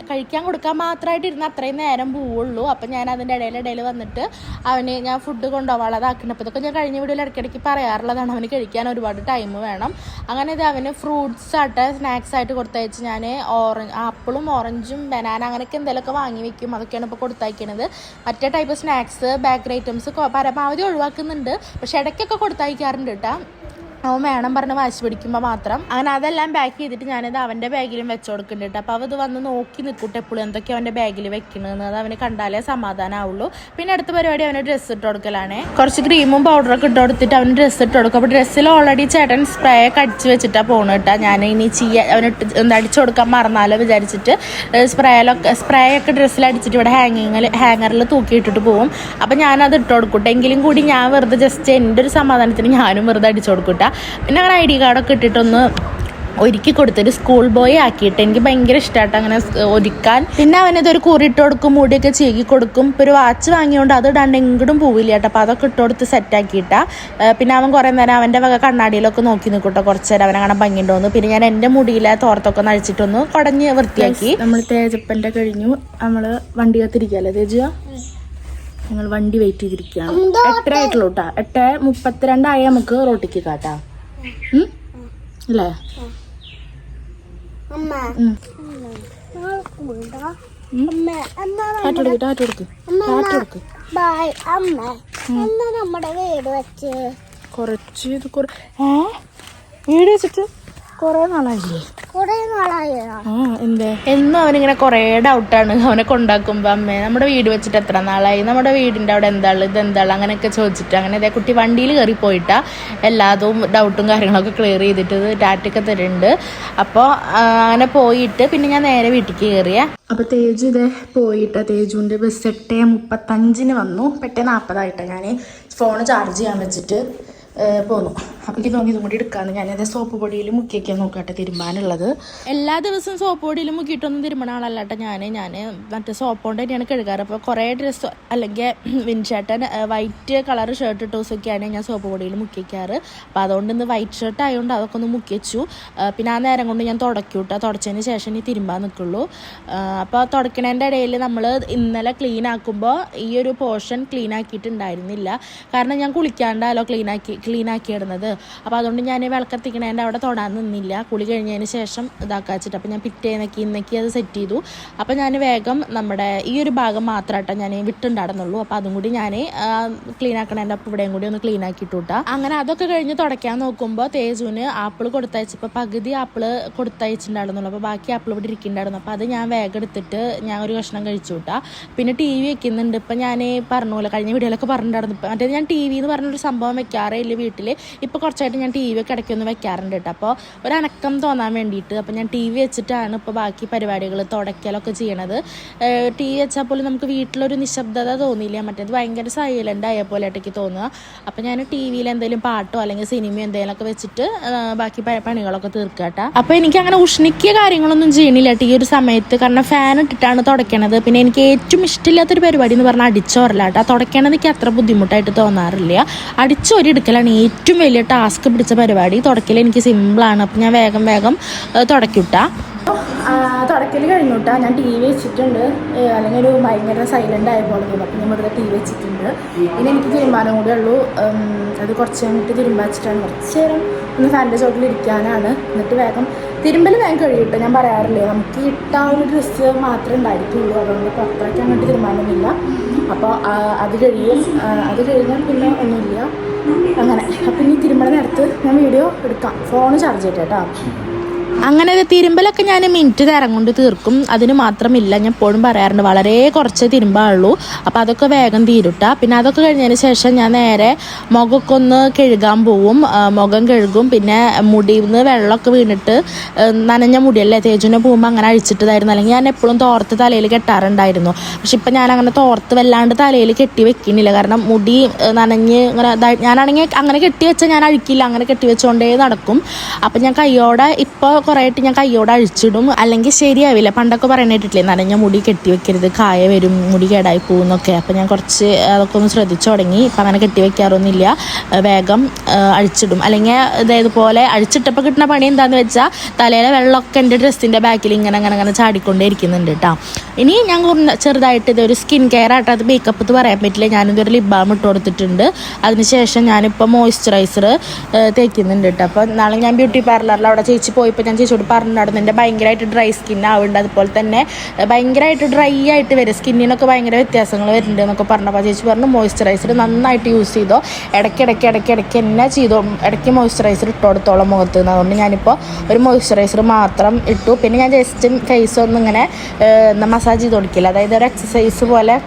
[SPEAKER 2] കഴിക്കാൻ കൊടുക്കാൻ മാത്രമായിട്ട് ഇരുന്ന് അത്രയും നേരം പോവുള്ളൂ. അപ്പം ഞാൻ അതിൻ്റെ ഇടയിൽ വന്നിട്ട് അവന് ഞാൻ ഫുഡ് കൊണ്ടുപോകാനുള്ളതാക്കുന്നുണ്ട്. അപ്പോൾ ഇതൊക്കെ ഞാൻ കഴിഞ്ഞ വീഡിയോയിൽ ഇടയ്ക്കിടയ്ക്ക് പറയാറുള്ളതാണ്. അവന് കഴിക്കാൻ ഒരുപാട് ടൈം വേണം. അങ്ങനെ ഇത് അവന് ഫ്രൂട്ട്സ് ആയിട്ട് സ്നാക്സ് ആയിട്ട് കൊടുത്തയച്ച് ഞാൻ ആപ്പിളും ഓറഞ്ചും ബനാന അങ്ങനെയൊക്കെ എന്തെങ്കിലുമൊക്കെ വാങ്ങി വെക്കും. അതൊക്കെയാണ് ഇപ്പോൾ കൊടുത്തയക്കുന്നത്. മറ്റേ ടൈപ്പ് സ്നാക്സ് ബേക്കറി ഐറ്റംസ് പരമാവധി ഒഴിവാക്കുന്നുണ്ട്. പക്ഷെ ഇടയ്ക്കൊക്കെ കൊടുത്തയക്കാറുണ്ട് കേട്ടോ. അവൻ വേണം പറഞ്ഞ് വാശി പിടിക്കുമ്പോൾ മാത്രം. അങ്ങനെ അതെല്ലാം പാക്ക് ചെയ്തിട്ട് ഞാനിത് അവൻ്റെ ബാഗിലും വെച്ച് കൊടുക്കുന്നുണ്ട്. അപ്പോൾ അവത് വന്ന് നോക്കി നിൽക്കൂട്ടെ എപ്പോഴും എന്തൊക്കെയാണ് അവൻ്റെ ബാഗിൽ വെക്കണമെന്ന്. അത് അവന് കണ്ടാലേ സമാധാനമാവുള്ളൂ. പിന്നെ അടുത്ത പരിപാടി അവന് ഡ്രസ്സ് ഇട്ട് കൊടുക്കലാണ്. കുറച്ച് ക്രീമും പൗഡറൊക്കെ ഇട്ട് കൊടുത്തിട്ട് അവന് ഡ്രസ്സ് ഇട്ട് കൊടുക്കും. അപ്പോൾ ഡ്രസ്സിൽ ഓൾറെഡി ചേട്ടൻ സ്പ്രേ ഒക്കെ അടിച്ച് വെച്ചിട്ടാണ് പോകുന്നത് കേട്ടോ. ഞാൻ ഇനി അവന് അടിച്ചു കൊടുക്കാൻ മറന്നാലോ വിചാരിച്ചിട്ട് സ്പ്രേ ഒക്കെ ഡ്രസ്സിൽ അടിച്ചിട്ട് ഇവിടെ ഹാങ്ങറിൽ തൂക്കിയിട്ടിട്ട് പോകും. അപ്പോൾ ഞാനത് ഇട്ട് കൊടുക്കട്ടെ. എങ്കിലും കൂടി ഞാൻ വെറുതെ ജസ്റ്റ് എൻ്റെ ഒരു സമാധാനത്തിന് ഞാനും വെറുതെ അടിച്ചു കൊടുക്കട്ടെ. പിന്നെ അങ്ങനെ ID കാർഡൊക്കെ ഇട്ടിട്ടൊന്ന് ഒരുക്കി കൊടുത്തൊരു സ്കൂൾ ബോയ് ആക്കിയിട്ട് എനിക്ക് ഭയങ്കര ഇഷ്ടമായിട്ട് അങ്ങനെ ഒരുക്കാൻ. പിന്നെ അവനതൊരു കുറിയിട്ട് കൊടുക്കും, മുടിയൊക്കെ ചീകി കൊടുക്കും. ഇപ്പോൾ ഒരു വാച്ച് വാങ്ങിയോണ്ട് അത് ഇടാണ്ട് എങ്ങോട്ടും പോവില്ല കേട്ടോ. അപ്പോൾ അതൊക്കെ ഇട്ട് കൊടുത്ത് സെറ്റാക്കിയിട്ടാ. പിന്നെ അവൻ കുറേ നേരം അവൻ്റെ വക കണ്ണാടിയിലൊക്കെ നോക്കി നിൽക്കട്ടോ. കുറച്ച് നേരം അവനങ്ങനെ ഭംഗിയുണ്ടോന്ന്. പിന്നെ ഞാൻ എൻ്റെ മുടിയിലെ തോർത്തൊക്കെ നഴിച്ചിട്ടൊന്ന് കുടഞ്ഞ് വൃത്തിയാക്കി. നമ്മൾ തേജപ്പൻ്റെ കഴിഞ്ഞു. നമ്മൾ വണ്ടി കത്തിരിക്കുകയല്ലേ തേജ? ഞങ്ങൾ വണ്ടി വെയിറ്റ് ചെയ്തിരിക്കുകയാണ്. 8 ആയിട്ടുള്ളൂ കേട്ടോ. 8:32 നമുക്ക് റോട്ടിക്ക് കാട്ടാം. അല്ലേ?
[SPEAKER 3] നമ്മുടെ വീട് വെച്ച്
[SPEAKER 2] കുറച്ച് വീട് വെച്ചിട്ട് കൊറേ നാളായില്ലേ? എന്നും അവനിങ്ങനെ കൊറേ ഡൗട്ടാണ് അവനെ കൊണ്ടാക്കുമ്പോ. അമ്മേ നമ്മുടെ വീട് വെച്ചിട്ട് എത്ര നാളായി, നമ്മുടെ വീടിന്റെ അവിടെ എന്താണ് ഇതെന്താണ് അങ്ങനെയൊക്കെ ചോദിച്ചിട്ട് അങ്ങനെ ഇതേ കുട്ടി വണ്ടിയിൽ കയറി പോയിട്ടാ എല്ലാതും ഡൗട്ടും കാര്യങ്ങളൊക്കെ ക്ലിയർ ചെയ്തിട്ട് ടാറ്റൊക്കെ തരുന്നുണ്ട്. അപ്പോൾ അങ്ങനെ പോയിട്ട് പിന്നെ ഞാൻ നേരെ വീട്ടിലേക്ക് കയറിയ. അപ്പോൾ തേജു ഇതേ പോയിട്ടാ. തേജുവിൻ്റെ ബസ് 8:35 വന്നു. 8:40 ഞാൻ ഫോൺ ചാർജ് ചെയ്യാൻ വെച്ചിട്ട് പോന്നു. അപ്പം എനിക്ക് തോന്നി ഇതും കൂടി എടുക്കാമെന്ന്. ഞാനത് സോപ്പ് പൊടിയിൽ മുക്കിയൊക്കെ നോക്കട്ടെ തിരുമ്പാനുള്ളത്. എല്ലാ ദിവസവും സോപ്പ് പൊടിയിൽ മുക്കിയിട്ടൊന്നും തിരുമ്പണ ആളല്ലാട്ടെ ഞാൻ മറ്റേ സോപ്പ് കൊണ്ട് തന്നെയാണ് കഴുകാറ്. അപ്പോൾ കുറേ ഡ്രസ്സ് അല്ലെങ്കിൽ വിൻഷേട്ടൻ വൈറ്റ് കളർ ഷർട്ട് ഇട്ടൊക്കെയാണ് ഞാൻ സോപ്പ് പൊടിയിൽ മുക്കിക്കാറ്. അപ്പോൾ അതുകൊണ്ട് ഇന്ന് വൈറ്റ് ഷർട്ട് ആയതുകൊണ്ട് അതൊക്കെ ഒന്ന് മുക്കി വെച്ചു. പിന്നെ ആ നേരം കൊണ്ട് ഞാൻ തുടക്കൂട്ടാ. തുടച്ചതിന് ശേഷം ഇനി തിരുമ്പാൻ നിൽക്കുള്ളൂ. അപ്പോൾ തുടക്കണേൻ്റെ ഇടയിൽ നമ്മൾ ഇന്നലെ ക്ലീൻ ആക്കുമ്പോൾ ഈ ഒരു പോർഷൻ ക്ലീൻ ആക്കിയിട്ടുണ്ടായിരുന്നില്ല. കാരണം ഞാൻ കുളിക്കാണ്ടല്ലോ ക്ലീൻ ആക്കിയിടുന്നത്. അപ്പോൾ അതുകൊണ്ട് ഞാൻ വിളക്കത്തിക്കണേൻ്റെ അവിടെ തൊടാൻ നിന്നില്ല. കുളി കഴിഞ്ഞതിന് ശേഷം ഇതാക്കാൻ വെച്ചിട്ട്. അപ്പോൾ ഞാൻ പിറ്റേന്നൊക്കെ ഇന്നൊക്കെ അത് സെറ്റ് ചെയ്തു. അപ്പോൾ ഞാൻ വേഗം നമ്മുടെ ഈ ഒരു ഭാഗം മാത്രമായിട്ടോ ഞാൻ വിട്ടുണ്ടായിരുന്നുള്ളൂ. അപ്പോൾ അതും കൂടി ഞാൻ ക്ലീൻ ആക്കണേൻ്റെ അപ്പം ഇവിടെയും കൂടി ഒന്ന് ക്ലീൻ ആക്കിയിട്ടു കൂട്ടാ. അങ്ങനെ അതൊക്കെ കഴിഞ്ഞ് തുടയ്ക്കാൻ നോക്കുമ്പോൾ തേജുവിന് ആപ്പിൾ കൊടുത്തയച്ചപ്പോൾ പകുതി ആപ്പിൾ കൊടുത്തയച്ചിട്ടുണ്ടായിരുന്നുള്ളൂ. അപ്പോൾ ബാക്കി ആപ്പിൾ ഇവിടെ ഇരിക്കുന്നുണ്ടായിരുന്നു. അപ്പോൾ അത് ഞാൻ വേഗം എടുത്തിട്ട് ഞാൻ ഒരു കഷ്ണം കഴിച്ചു കൂട്ടാ. പിന്നെ TV വെക്കുന്നുണ്ട്. ഇപ്പം ഞാൻ പറഞ്ഞ പോലെ കഴിഞ്ഞ വീഡിയോയിലൊക്കെ പറഞ്ഞിട്ടുണ്ടായിരുന്നു. ഇപ്പം മറ്റേത് ഞാൻ TV എന്ന് പറഞ്ഞൊരു സംഭവം വെക്കാറേ ഇല്ല വീട്ടിൽ. ഇപ്പോൾ കുറച്ചായിട്ട് ഞാൻ TV ഒക്കെ ഇടയ്ക്കൊന്ന് വെക്കാറുണ്ട് കേട്ടോ. അപ്പോൾ ഒരനക്കം തോന്നാൻ വേണ്ടിയിട്ട്. അപ്പോൾ ഞാൻ TV വെച്ചിട്ടാണ് ഇപ്പോൾ ബാക്കി പരിപാടികൾ തുടയ്ക്കലൊക്കെ ചെയ്യണത്. TV വെച്ചാൽ പോലും നമുക്ക് വീട്ടിലൊരു നിശബ്ദത തോന്നിയില്ല. മറ്റേത് ഭയങ്കര സൈലൻ്റ് ആയ പോലെ ആയിട്ടേക്ക് തോന്നുക. അപ്പോൾ ഞാൻ TVയിൽ എന്തെങ്കിലും പാട്ടോ അല്ലെങ്കിൽ സിനിമയോ എന്തെങ്കിലുമൊക്കെ വെച്ചിട്ട് ബാക്കി പണികളൊക്കെ തീർക്കുക കേട്ടോ. അപ്പോൾ എനിക്ക് അങ്ങനെ ഉഷ്ണിക്കിയ കാര്യങ്ങളൊന്നും ചെയ്യണില്ല ഈ ഒരു സമയത്ത്. കാരണം ഫാൻ ഇട്ടിട്ടാണ് തുടയ്ക്കണത്. പിന്നെ എനിക്ക് ഏറ്റവും ഇഷ്ടമില്ലാത്തൊരു പരിപാടി എന്ന് പറഞ്ഞാൽ അടിച്ചോരല കേട്ടോ. തുടയ്ക്കണത് എനിക്ക് അത്ര ബുദ്ധിമുട്ടായിട്ട് തോന്നാറില്ല. അടിച്ചോരെടുക്കലാണ് ഏറ്റവും വലിയ ടാസ്ക് പിടിച്ച പരിപാടി. തുടയ്ക്കൽ എനിക്ക് സിമ്പിളാണ്. അപ്പം ഞാൻ വേഗം തുടയ്ക്കൂട്ടാ. തുടയ്ക്കൽ കഴിഞ്ഞുട്ടാ. ഞാൻ TV വെച്ചിട്ടുണ്ട്. അല്ലെങ്കിൽ ഒരു ഭയങ്കര സൈലൻ്റ് ആയ പോലെ തോന്നും. അപ്പം ഞാൻ ഇവിടെ TV വെച്ചിട്ടുണ്ട്. ഇനി എനിക്ക് തിരുമ്പാനും കൂടെ ഉള്ളൂ. അത് കുറച്ച് കഴിഞ്ഞിട്ട് തിരുമ്പാ വെച്ചിട്ടാണ്. കുറച്ച് നേരം ഒന്ന് ഫാനിൻ്റെ ചോട്ടിലിരിക്കാനാണ്. എന്നിട്ട് വേഗം തിരുമ്പൽ വേഗം കഴിയട്ടെ. ഞാൻ പറയാറില്ലേ നമുക്ക് ഇട്ട ഒരു ഡ്രസ്സ് മാത്രമേ ഉണ്ടായിരിക്കുള്ളൂ. അതുകൊണ്ട് പുറത്തേക്ക് അങ്ങോട്ട് തിരുമ്പാനൊന്നുമില്ല. അപ്പോൾ അത് കഴിഞ്ഞാൽ പിന്നെ ഒന്നുമില്ല അങ്ങനെ. അപ്പം ഇനി തിരുമ്പണ നേരത്ത് ഞാൻ വീഡിയോ എടുക്കാം. ഫോണ് ചാർജ് ചെയ്തിട്ട് കേട്ടോ. അങ്ങനെ തിരുമ്പലൊക്കെ ഞാൻ മിനിറ്റ് നേരം കൊണ്ട് തീർക്കും. അതിന് മാത്രമില്ല, ഞാൻ എപ്പോഴും പറയാറുണ്ട് വളരെ കുറച്ച് തിരുമ്പാളുള്ളൂ. അപ്പോൾ അതൊക്കെ വേഗം തീരുട്ടാ. പിന്നെ അതൊക്കെ കഴിഞ്ഞതിന് ശേഷം ഞാൻ നേരെ മുഖമൊക്കെ ഒന്ന് കഴുകാൻ പോവും. മുഖം കഴുകും. പിന്നെ മുടിയിൽ നിന്ന് വെള്ളമൊക്കെ വീണിട്ട് നനഞ്ഞ മുടിയല്ലേ തേജുവിനെ പോകുമ്പോൾ അങ്ങനെ അഴിച്ചിട്ടതായിരുന്നു. അല്ലെങ്കിൽ ഞാൻ എപ്പോഴും തോർത്ത് തലയിൽ കെട്ടാറുണ്ടായിരുന്നു. പക്ഷെ ഇപ്പം ഞാൻ അങ്ങനെ തോർത്ത് വല്ലാണ്ട് തലയിൽ കെട്ടി വെക്കുന്നില്ല. കാരണം മുടി നനഞ്ഞ് ഇങ്ങനെ ഞാനാണെങ്കിൽ അങ്ങനെ കെട്ടി വെച്ചാൽ ഞാൻ അഴിക്കില്ല. അങ്ങനെ കെട്ടി വെച്ചുകൊണ്ടേ നടക്കും. അപ്പം ഞാൻ കയ്യോടെ ഇപ്പോൾ കുറേയായിട്ട് ഞാൻ കയ്യോടെ അഴിച്ചിടും. അല്ലെങ്കിൽ ശരിയാവില്ല. പണ്ടൊക്കെ പറയാനായിട്ടില്ലേ നനഞ്ഞ മുടി കെട്ടി വെക്കരുത്, കായ വരും, മുടി കേടായി പോകുന്നൊക്കെ. അപ്പം ഞാൻ കുറച്ച് അതൊക്കെ ഒന്ന് ശ്രദ്ധിച്ചു തുടങ്ങി. ഇപ്പം അങ്ങനെ കെട്ടി വെക്കാറൊന്നുമില്ല. വേഗം അഴിച്ചിടും. അല്ലെങ്കിൽ ഇതേപോലെ അഴിച്ചിട്ടപ്പോൾ കിട്ടുന്ന പണി എന്താണെന്ന് വെച്ചാൽ തലയിലെ വെള്ളമൊക്കെ എൻ്റെ ഡ്രസ്സിൻ്റെ ബാക്കിൽ ഇങ്ങനെ ചാടിക്കൊണ്ടേ ഇരിക്കുന്നുണ്ട് കേട്ടോ. ഇനി ഞാൻ ചെറുതായിട്ട് ഇതൊരു സ്കിൻ കെയർ ആയിട്ട് അത് മേക്കപ്പ് എന്ന് പറയാൻ പറ്റില്ല. ഞാനിതൊരു ലിപ് ബാം ഇട്ട് കൊടുത്തിട്ടുണ്ട്. അതിനുശേഷം ഞാനിപ്പോൾ മോയ്സ്ചറൈസർ തേക്കുന്നുണ്ട് കേട്ടോ. അപ്പോൾ നാളെ ഞാൻ ബ്യൂട്ടി പാർലറിൽ അവിടെ ചേച്ചി പോയപ്പോൾ ഞാൻ ചേച്ചിയോട് പറഞ്ഞിട്ടുണ്ടായിരുന്നു എൻ്റെ ഭയങ്കരമായിട്ട് ഡ്രൈ സ്കിൻ ആവുന്നുണ്ട്. അതുപോലെ തന്നെ ഭയങ്കരമായിട്ട് ഡ്രൈ ആയിട്ട് വരും, സ്കിന്നിനൊക്കെ ഭയങ്കര വ്യത്യാസങ്ങൾ വരുന്നുണ്ട് എന്നൊക്കെ പറഞ്ഞപ്പോൾ ചേച്ചി പറഞ്ഞു മോയ്സ്ചറൈസർ നന്നായിട്ട് യൂസ് ചെയ്തോ, ഇടയ്ക്ക് എന്നാ ചെയ്തോ, ഇടയ്ക്ക് മോയ്സ്ചറൈസർ ഇട്ട് കൊടുത്തോളം മുഖത്ത്. അതുകൊണ്ട് ഞാനിപ്പോൾ ഒരു മോയ്സ്ചറൈസർ മാത്രം ഇട്ടു. പിന്നെ ഞാൻ ജസ്റ്റ് ഫേസ് ഒന്നിങ്ങനെ മസാജ് ചെയ്ത് കൊടുക്കില്ല. അതായത് ഒരു എക്സസൈസ് പോലെ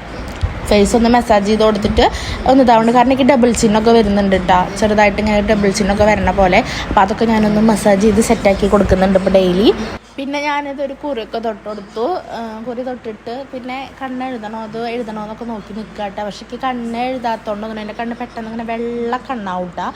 [SPEAKER 2] ഫേസ് ഒന്ന് മസാജ് ചെയ്ത് കൊടുത്തിട്ട് ഒന്ന് ഇതാവുണ്ട്. കാരണം എനിക്ക് ഡബിൾ ചിന്നൊക്കെ വരുന്നുണ്ട് കേട്ടോ. ചെറുതായിട്ട് ഇങ്ങനെ ഡബിൾ ചിന്നൊക്കെ വരണ പോലെ. അപ്പോൾ അതൊക്കെ ഞാനൊന്ന് മസാജ് ചെയ്ത് സെറ്റാക്കി കൊടുക്കുന്നുണ്ട് ഇപ്പോൾ ഡെയിലി. പിന്നെ ഞാനിതൊരു കുറിയൊക്കെ തൊട്ടെടുത്തു. കുറി തൊട്ടിട്ട് പിന്നെ കണ്ണ് എഴുതണോ എന്നൊക്കെ നോക്കി നിൽക്കുക കേട്ടോ. പക്ഷേ എനിക്ക് കണ്ണ് എഴുതാത്തതുകൊണ്ടൊന്നും എൻ്റെ കണ്ണ് പെട്ടെന്ന് ഇങ്ങനെ വെള്ള കണ്ണാവൂട്ടാ.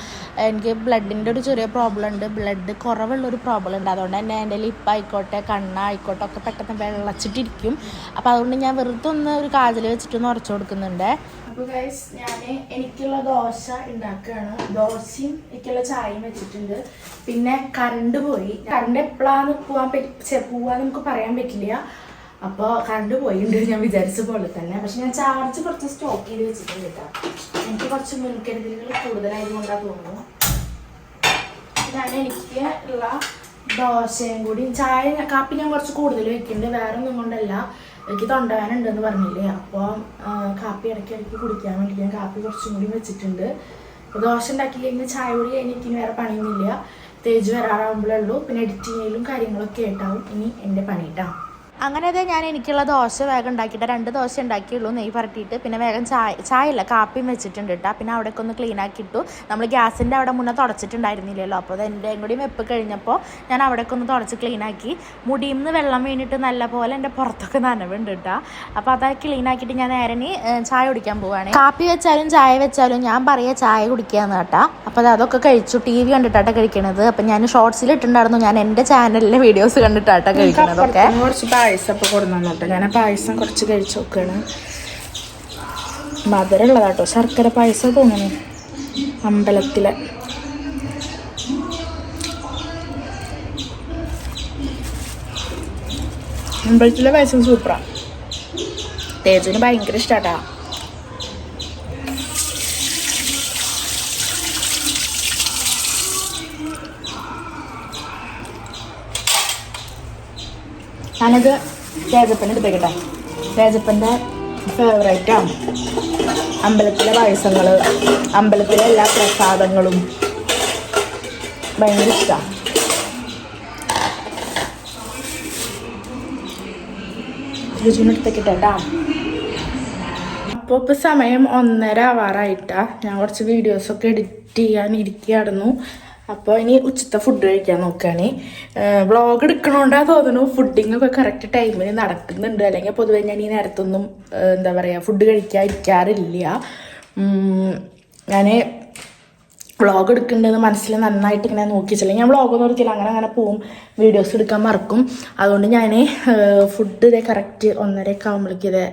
[SPEAKER 2] എനിക്ക് ബ്ലഡിൻ്റെ ഒരു ചെറിയ പ്രോബ്ലം ഉണ്ട്, ബ്ലഡ് കുറവുള്ളൊരു പ്രോബ്ലം ഉണ്ട്. അതുകൊണ്ട് തന്നെ എൻ്റെ ലിപ്പായിക്കോട്ടെ കണ്ണായിക്കോട്ടെ ഒക്കെ പെട്ടെന്ന് വെള്ളച്ചിട്ടിരിക്കും. അപ്പോൾ അതുകൊണ്ട് ഞാൻ വെറുതെ ഒന്ന് ഒരു കാജൽ വെച്ചിട്ടൊന്ന് ഉറച്ചു കൊടുക്കുന്നുണ്ട്. അപ്പോൾ ഗൈസ് ഞാൻ എനിക്കുള്ള ദോശ ഉണ്ടാക്കുകയാണ്. ദോശയും എനിക്കുള്ള ചായയും വെച്ചിട്ടുണ്ട്. പിന്നെ കറണ്ട് പോയി. കറണ്ട് എപ്പോഴാണ് പോവാൻ നമുക്ക് പറയാൻ പറ്റില്ല. അപ്പോൾ കറണ്ട് പോയിട്ടുണ്ട് ഞാൻ വിചാരിച്ച പോലെ തന്നെ. പക്ഷെ ഞാൻ ചാർജ് കുറച്ച് സ്റ്റോക്ക് ചെയ്ത് വെച്ചിട്ടുണ്ട് കേട്ടോ. എനിക്ക് കുറച്ച് മുൻകരുതലുകൾ കൂടുതലായതുകൊണ്ടാണ് തോന്നുന്നു.
[SPEAKER 1] ഞാൻ എനിക്ക് ഉള്ള ദോശയും കൂടി കാപ്പി ഞാൻ കുറച്ച് കൂടുതൽ വെക്കുന്നുണ്ട്. വേറെ ഒന്നും കൊണ്ടല്ല, എനിക്ക് തൊണ്ടവേദന ഉണ്ടെന്ന് പറഞ്ഞില്ലേ, അപ്പോൾ കാപ്പി ഇടയ്ക്കിടയ്ക്ക് കുടിക്കാൻ വേണ്ടി ഞാൻ കാപ്പി കുറച്ചും കൂടി വെച്ചിട്ടുണ്ട്. അപ്പോൾ ദോശ ഉണ്ടാക്കിയില്ലെങ്കിൽ ചായ കൂടി കഴിഞ്ഞിട്ട് വേറെ പണിയൊന്നുമില്ല. തേജ് വരാറാകുമ്പോഴേ ഉള്ളൂ. പിന്നെ എഡിറ്റിങ്ങിലും കാര്യങ്ങളൊക്കെ ആയിട്ടാവും ഇനി എൻ്റെ പണിയിട്ടാണ്.
[SPEAKER 2] അങ്ങനെ അതെ ഞാൻ എനിക്കുള്ള ദോശ വേഗം ഉണ്ടാക്കിയിട്ട് 2 ദോശ ഉണ്ടാക്കിയുള്ളൂ, നെയ്യ് പരട്ടിയിട്ട്. പിന്നെ വേഗം ചായയല്ല കാപ്പിയും വെച്ചിട്ടുണ്ട് കേട്ടോ. പിന്നെ അവിടേക്ക് ഒന്ന് ക്ലീൻ ആക്കിയിട്ടു. നമ്മൾ ഗ്യാസിൻ്റെ അവിടെ മുന്നേ തുടച്ചിട്ടുണ്ടായിരുന്നില്ലല്ലോ, അപ്പോൾ അത് എൻ്റെ കൂടി വെപ്പ് കഴിഞ്ഞപ്പോൾ ഞാൻ അവിടേക്ക് ഒന്ന് തുടച്ച് ക്ലീൻ ആക്കി. മുടിയിൽ നിന്ന് വെള്ളം വീണിട്ട് നല്ല പോലെ എൻ്റെ പുറത്തൊക്കെ നനവുണ്ട് കേട്ടോ. അപ്പോൾ അത് ക്ലീൻ ആക്കിയിട്ട് ഞാൻ നേരെ ചായ കുടിക്കാൻ പോവുകയാണ്. കാപ്പി വെച്ചാലും ചായ വെച്ചാലും ഞാൻ പറയുക ചായ കുടിക്കുകയെന്ന് കേട്ടോ. അപ്പോൾ അതൊക്കെ കഴിച്ചു. TV കണ്ടിട്ടാട്ടോ കഴിക്കണത്. അപ്പം ഞാൻ ഷോർട്സിൽ ഇട്ടുണ്ടായിരുന്നു, ഞാൻ എൻ്റെ ചാനലിലെ വീഡിയോസ് കണ്ടിട്ടാട്ടോ കഴിക്കണതൊക്കെ.
[SPEAKER 1] പായസം ഇപ്പോൾ കൊടുന്നോട്ടോ. ഞാൻ ആ പായസം കുറച്ച് കഴിച്ച് നോക്കുകയാണ്. മധുരമുള്ളതാട്ടോ, ശർക്കര പായസം തോന്നുന്നു, അമ്പലത്തിലെ. അമ്പലത്തിലെ പായസം സൂപ്പറാണ്. തേജുവിന് ഭയങ്കര ഇഷ്ടാട്ടാ. ഞാനത് തേജപ്പൻ്റെ എടുത്തേക്കട്ടെ. തേജപ്പൻ്റെ ഫേവറേറ്റാണ് അമ്പലത്തിലെ പായസങ്ങൾ, അമ്പലത്തിലെ എല്ലാ പ്രസാദങ്ങളും ഭയങ്കര ഇഷ്ടമാണ്. എടുത്തേക്കിട്ടാ. അപ്പോൾ ഇപ്പോൾ സമയം 1:30 ആവാറായിട്ടാണ്. ഞാൻ കുറച്ച് വീഡിയോസൊക്കെ എഡിറ്റ് ചെയ്യാൻ ഇരിക്കുകയായിരുന്നു. അപ്പോൾ ഇനി ഉച്ചത്തെ ഫുഡ് കഴിക്കാൻ നോക്കുകയാണ്. വ്ളോഗ് എടുക്കണോണ്ടാ തോന്നുന്നു ഫുഡിങ്ങൊക്കെ കറക്റ്റ് ടൈമിന് നടക്കുന്നുണ്ട്. അല്ലെങ്കിൽ പൊതുവെ ഞാൻ ഈ നേരത്തൊന്നും എന്താ പറയുക ഫുഡ് കഴിക്കാൻ ഇരിക്കാറില്ല. ഞാൻ വ്ളോഗ് എടുക്കുന്നുണ്ടെന്ന് മനസ്സിൽ നന്നായിട്ട് ഇങ്ങനെ നോക്കി വെച്ചില്ലെങ്കിൽ ഞാൻ വ്ളോഗൊന്നും എടുക്കില്ല, അങ്ങനെ പോവും, വീഡിയോസ് എടുക്കാൻ മറക്കും. അതുകൊണ്ട് ഞാൻ ഫുഡ് ഇതേ കറക്റ്റ് 1:30 ആകുമ്പോഴേക്കും ഇതേ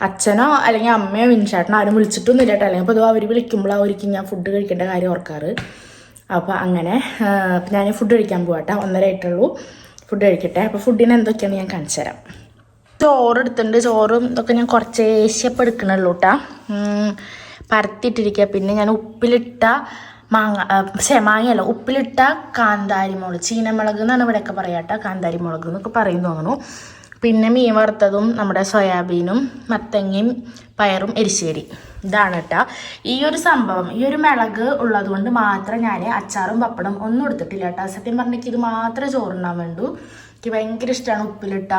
[SPEAKER 1] അച്ഛനോ അല്ലെങ്കിൽ അമ്മയോ വിൻചാട്ടനോ ആരും വിളിച്ചിട്ടൊന്നും ഇല്ല കേട്ടോ. അല്ലെങ്കിൽ പൊതുവെ അവർ വിളിക്കുമ്പോഴായിരിക്കും ഞാൻ ഫുഡ് കഴിക്കേണ്ട കാര്യം ഓർക്കാറ്. അപ്പോൾ അങ്ങനെ ഞാൻ ഫുഡ് കഴിക്കാൻ പോകട്ടെ. 1:30 ആയിട്ടുള്ളൂ, ഫുഡ് കഴിക്കട്ടെ. അപ്പോൾ ഫുഡിന് എന്തൊക്കെയാണ് ഞാൻ കാണിച്ചു തരാം. ചോറ് എടുത്തിട്ടുണ്ട്. ചോറും ഇതൊക്കെ ഞാൻ കുറച്ചേശ്യപ്പം എടുക്കണുള്ളൂ കേട്ടോ, പരത്തിയിട്ടിരിക്കുക. പിന്നെ ഞാൻ ഉപ്പിലിട്ട മാങ്ങയല്ല, ഉപ്പിലിട്ട കാന്താരി മുളക്, ചീനമുളക് എന്നാണ് ഇവിടെയൊക്കെ പറയാം കേട്ടോ, കാന്താരി മുളക് എന്നൊക്കെ പറയും തോന്നുന്നു. പിന്നെ മീൻ വറുത്തതും നമ്മുടെ സോയാബീനും മത്തങ്ങയും പയറും എരിശ്ശേരി, ഇതാണ് കേട്ടോ. ഈ ഒരു സംഭവം, ഈ ഒരു മിളക് ഉള്ളത് കൊണ്ട് മാത്രം ഞാൻ അച്ചാറും പപ്പടം ഒന്നും എടുത്തിട്ടില്ല കേട്ടോ. സത്യം പറഞ്ഞെങ്കിൽ ഇത് മാത്രമേ ചോറുണ്ണാൻ വേണ്ടൂ. എനിക്ക് ഭയങ്കര ഇഷ്ടമാണ് ഉപ്പിലിട്ട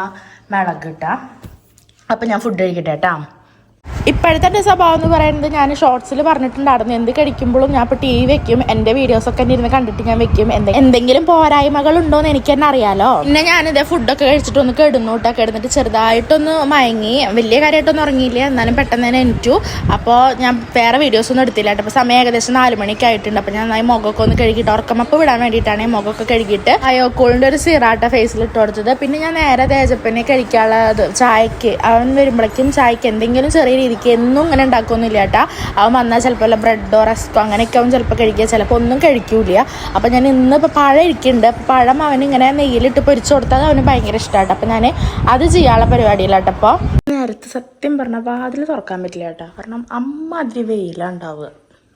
[SPEAKER 1] മിളക് കേട്ടോ. അപ്പം ഞാൻ ഫുഡ് കഴിക്കട്ടെ കേട്ടോ. ഇപ്പോഴത്തെ എൻ്റെ സ്വഭാവം എന്ന് പറയുന്നത് ഞാൻ ഷോർട്സിൽ പറഞ്ഞിട്ടുണ്ടായിരുന്നു, എന്ത് കഴിക്കുമ്പോഴും ഞാൻ ഇപ്പോൾ TV വെക്കും, എൻ്റെ വീഡിയോസൊക്കെ തന്നെ ഇരുന്ന് കണ്ടിട്ട് ഞാൻ വെക്കും. എന്തെങ്കിലും പോരായ്മകൾ ഉണ്ടോയെന്ന് എനിക്ക് തന്നെ അറിയാലോ. പിന്നെ ഞാനിതേ ഫുഡൊക്കെ കഴിച്ചിട്ടൊന്ന് കിടന്നു കേട്ടോ. കിടന്നിട്ട് ചെറുതായിട്ടൊന്ന് മയങ്ങി, വലിയ കാര്യമായിട്ടൊന്നും ഉറങ്ങിയില്ല, എന്നാലും പെട്ടെന്ന് തന്നെ എണീറ്റു. അപ്പോൾ ഞാൻ വേറെ വീഡിയോസൊന്നും എടുത്തില്ല കേട്ടോ. അപ്പോൾ സമയം ഏകദേശം 4 മണിക്ക് ആയിട്ടുണ്ട്. അപ്പോൾ ഞാൻ നന്നായി മുഖമൊക്കെ ഒന്ന് കഴുകിയിട്ട് ഉറക്കമപ്പ് വിടാൻ വേണ്ടിയിട്ടാണ് മുഖമൊക്കെ കഴുകിയിട്ട് അയോക്കോളിൻ്റെ ഒരു സിറാട്ട ഫേസിൽ ഇട്ട് കൊടുത്തത്. പിന്നെ ഞാൻ നേരെ തേജപ്പനെ കഴിക്കാനുള്ളത് ചായക്ക്, അവൻ വരുമ്പോഴേക്കും ചായക്ക് എന്തെങ്കിലും ചെറിയ രീതിക്ക് എന്നും ഇങ്ങനെ ഉണ്ടാക്കുമൊന്നുമില്ല കേട്ടോ. അവൻ വന്നാൽ ചിലപ്പോൾ വല്ല ബ്രെഡോ റസ്കോ അങ്ങനെയൊക്കെ അവൻ ചിലപ്പോൾ കഴിക്കുക, ചിലപ്പോൾ ഒന്നും കഴിക്കൂല. അപ്പോൾ ഞാൻ ഇന്നിപ്പോൾ പഴം ഇരിക്കുന്നുണ്ട്. അപ്പോൾ പഴം അവനിങ്ങനെ നെയ്യിലിട്ട് പൊരിച്ചു കൊടുത്താൽ അവന് ഭയങ്കര ഇഷ്ടമാട്ടോ. അപ്പോൾ ഞാൻ അത് ചെയ്യാനുള്ള പരിപാടിയില്ല കേട്ടോ. അപ്പോൾ നേരത്തെ സത്യം പറഞ്ഞാൽ വാതിൽ തുറക്കാൻ പറ്റില്ല കേട്ടോ, കാരണം അമ്മാതിരി വെയിലാണ് ഉണ്ടാവുക.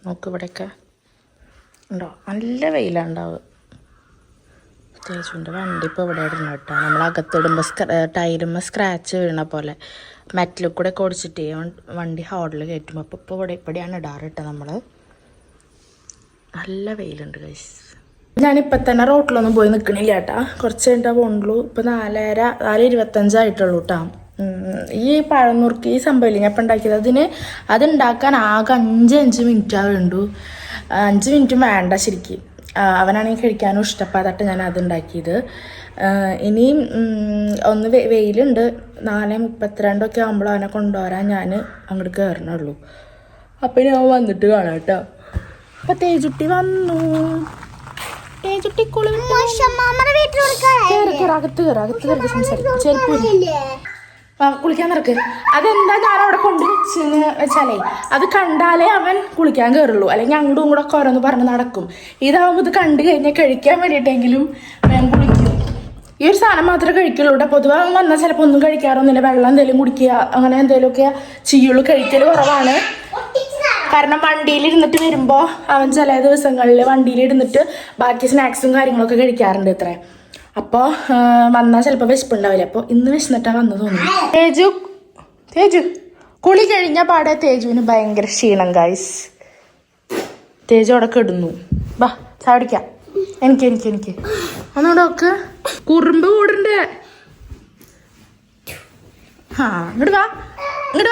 [SPEAKER 1] നോക്ക് ഇവിടെയൊക്കെ ഉണ്ടോ, നല്ല വെയിലാണ് ഉണ്ടാവുക. തേജുവിൻ്റെ വണ്ടി ഇപ്പോൾ ഇവിടെ ഇടുന്നു കേട്ടോ. നമ്മൾ അകത്തിടുമ്പോൾ ടയറുമ്പോൾ സ്ക്രാച്ച് വീണ പോലെ മെറ്റലിൽ കൂടെ ഓടിച്ചിട്ട് വണ്ടി ഹോളിൽ കയറ്റുമ്പോൾ അപ്പോൾ ഇവിടെയാണ് ഇടാറ് കേട്ടോ. നമ്മൾ നല്ല വെയിലുണ്ട് ഗൈസ്. ഞാനിപ്പോൾ തന്നെ റോട്ടിലൊന്നും പോയി നിൽക്കണില്ല കേട്ടോ, കുറച്ച് കഴിഞ്ഞാൽ പോകണുള്ളൂ. ഇപ്പോൾ 4:25 ആയിട്ടുള്ളൂ കേട്ടോ. ഈ പഴനുറുക്ക് ഈ സംഭവമില്ല ഞാൻ ഇപ്പം ഉണ്ടാക്കിയത്, അതുണ്ടാക്കാൻ ആകെ 5 മിനിറ്റാണ് വേണ്ടു. 5 മിനിറ്റും വേണ്ട ശരിക്കും. അവനാണെങ്കിൽ കഴിക്കാനും ഇഷ്ടപ്പെടാത്ത ഞാൻ അതുണ്ടാക്കിയത്. ഇനിയും ഒന്ന് വെയിലുണ്ട്, 4:32 ആകുമ്പോൾ അവനെ കൊണ്ടുവരാൻ ഞാൻ അങ്ങോട്ട് കയറണുള്ളൂ. അപ്പം ഞാൻ വന്നിട്ട് കാണാം കേട്ടോ. അപ്പം തേജുട്ടി വന്നു. തേജുട്ടി കുളിക്കാൻ നടക്ക്. അതെന്താ ഞാൻ അവിടെ കൊണ്ട് വെച്ചെന്ന് വെച്ചാലേ അത് കണ്ടാലേ അവൻ കുളിക്കാൻ കയറുള്ളൂ, അല്ലെങ്കിൽ അങ്ങോട്ടും ഇങ്ങോട്ടൊക്കെ ഓരോന്ന് പറഞ്ഞ് നടക്കും. ഇതാവുമ്പോൾ ഇത് കണ്ടു കഴിഞ്ഞാൽ കഴിക്കാൻ വേണ്ടിയിട്ടെങ്കിലും അവൻ കുളിക്കും. ഈ ഒരു സാധനം മാത്രമേ കഴിക്കുള്ളൂ കേട്ടോ. പൊതുവെ അവൻ വന്നാൽ ചിലപ്പോൾ ഒന്നും കഴിക്കാറൊന്നുമില്ല, വെള്ളം എന്തെങ്കിലും കുടിക്കുക അങ്ങനെ എന്തെങ്കിലുമൊക്കെ ചെയ്യുള്ളൂ, കഴിക്കൽ കുറവാണ്. കാരണം വണ്ടിയിലിരുന്നിട്ട് വരുമ്പോ അവൻ ചില ദിവസങ്ങളിൽ വണ്ടിയിലിരുന്നിട്ട് ബാക്കി സ്നാക്സും കാര്യങ്ങളൊക്കെ കഴിക്കാറുണ്ട് ഇത്ര. അപ്പോൾ വന്നാൽ ചിലപ്പോൾ വിശപ്പുണ്ടാവില്ല. അപ്പോൾ ഇന്ന് വിശന്നിട്ടാ വന്നു തോന്നുന്നു. തേജു കുളി കഴിഞ്ഞ പാടെ തേജുവിന് ഭയങ്കര ക്ഷീണം ഗൈസ്. തേജു അവിടെ കിടന്നു. ബാ ചാടിക്കാം. എനിക്ക് ഒന്നുകൂടെ നോക്ക്. കുറുമ്പ് കൂടുണ്ട്. ആ ഇങ്ങോട്ട്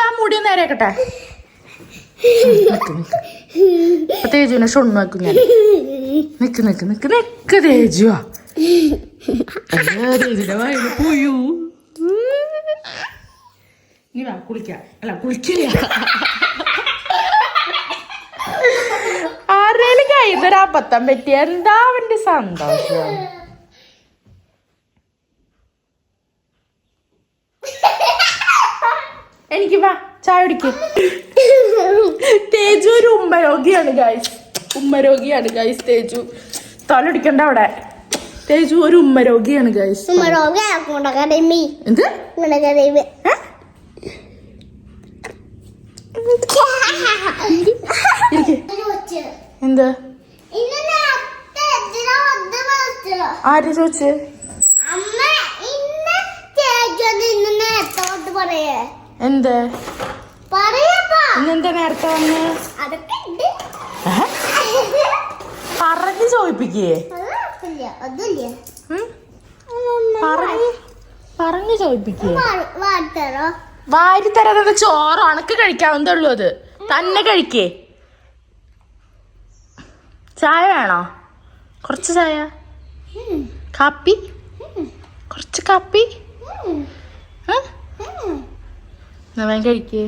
[SPEAKER 1] വാ മുടി ഒന്ന് നേരെയാക്കട്ടെ. അപ്പൊ തേജുവിനെ ഷൊണ്ണു വെക്കും ഞാൻ. നിക്ക് തേജുവാ. തേജുന്റെ വായിൽ പോയൂ. നീ വാ കുളിക്കില്ല. ആരേലും കൈതൊരബദ്ധം പറ്റിയ എന്താ അവന്റെ സന്തോഷം. എനിക്ക് വാ ചായ കുടിക്ക്. തേജു ഒരു ഉമ്മരോഗിയാണ് ഗൈസ്. തേജു തലടിക്കണ്ട അവിടെ. തേജു ഒരു ഉമ്മരോഗിയാണ് ഗൈസ്. എന്ത് എന്ത് ആര് ചോദിച്ച്? എന്ത് ഇന്നെന്താ നേരത്തെ വന്ന് പറഞ്ഞു ചോദിപ്പിക്കേ? പറഞ്ഞു ചോദിപ്പിക്കേ? വാരി തരാതെ ചോറ് അണക്ക് കഴിക്കാവുന്നതേ ഉള്ളൂ. അത് തന്നെ കഴിക്കേ. ചായ വേണോ? കുറച്ച് ചായ. കാപ്പി? കുറച്ച് കാപ്പി കഴിക്കേ.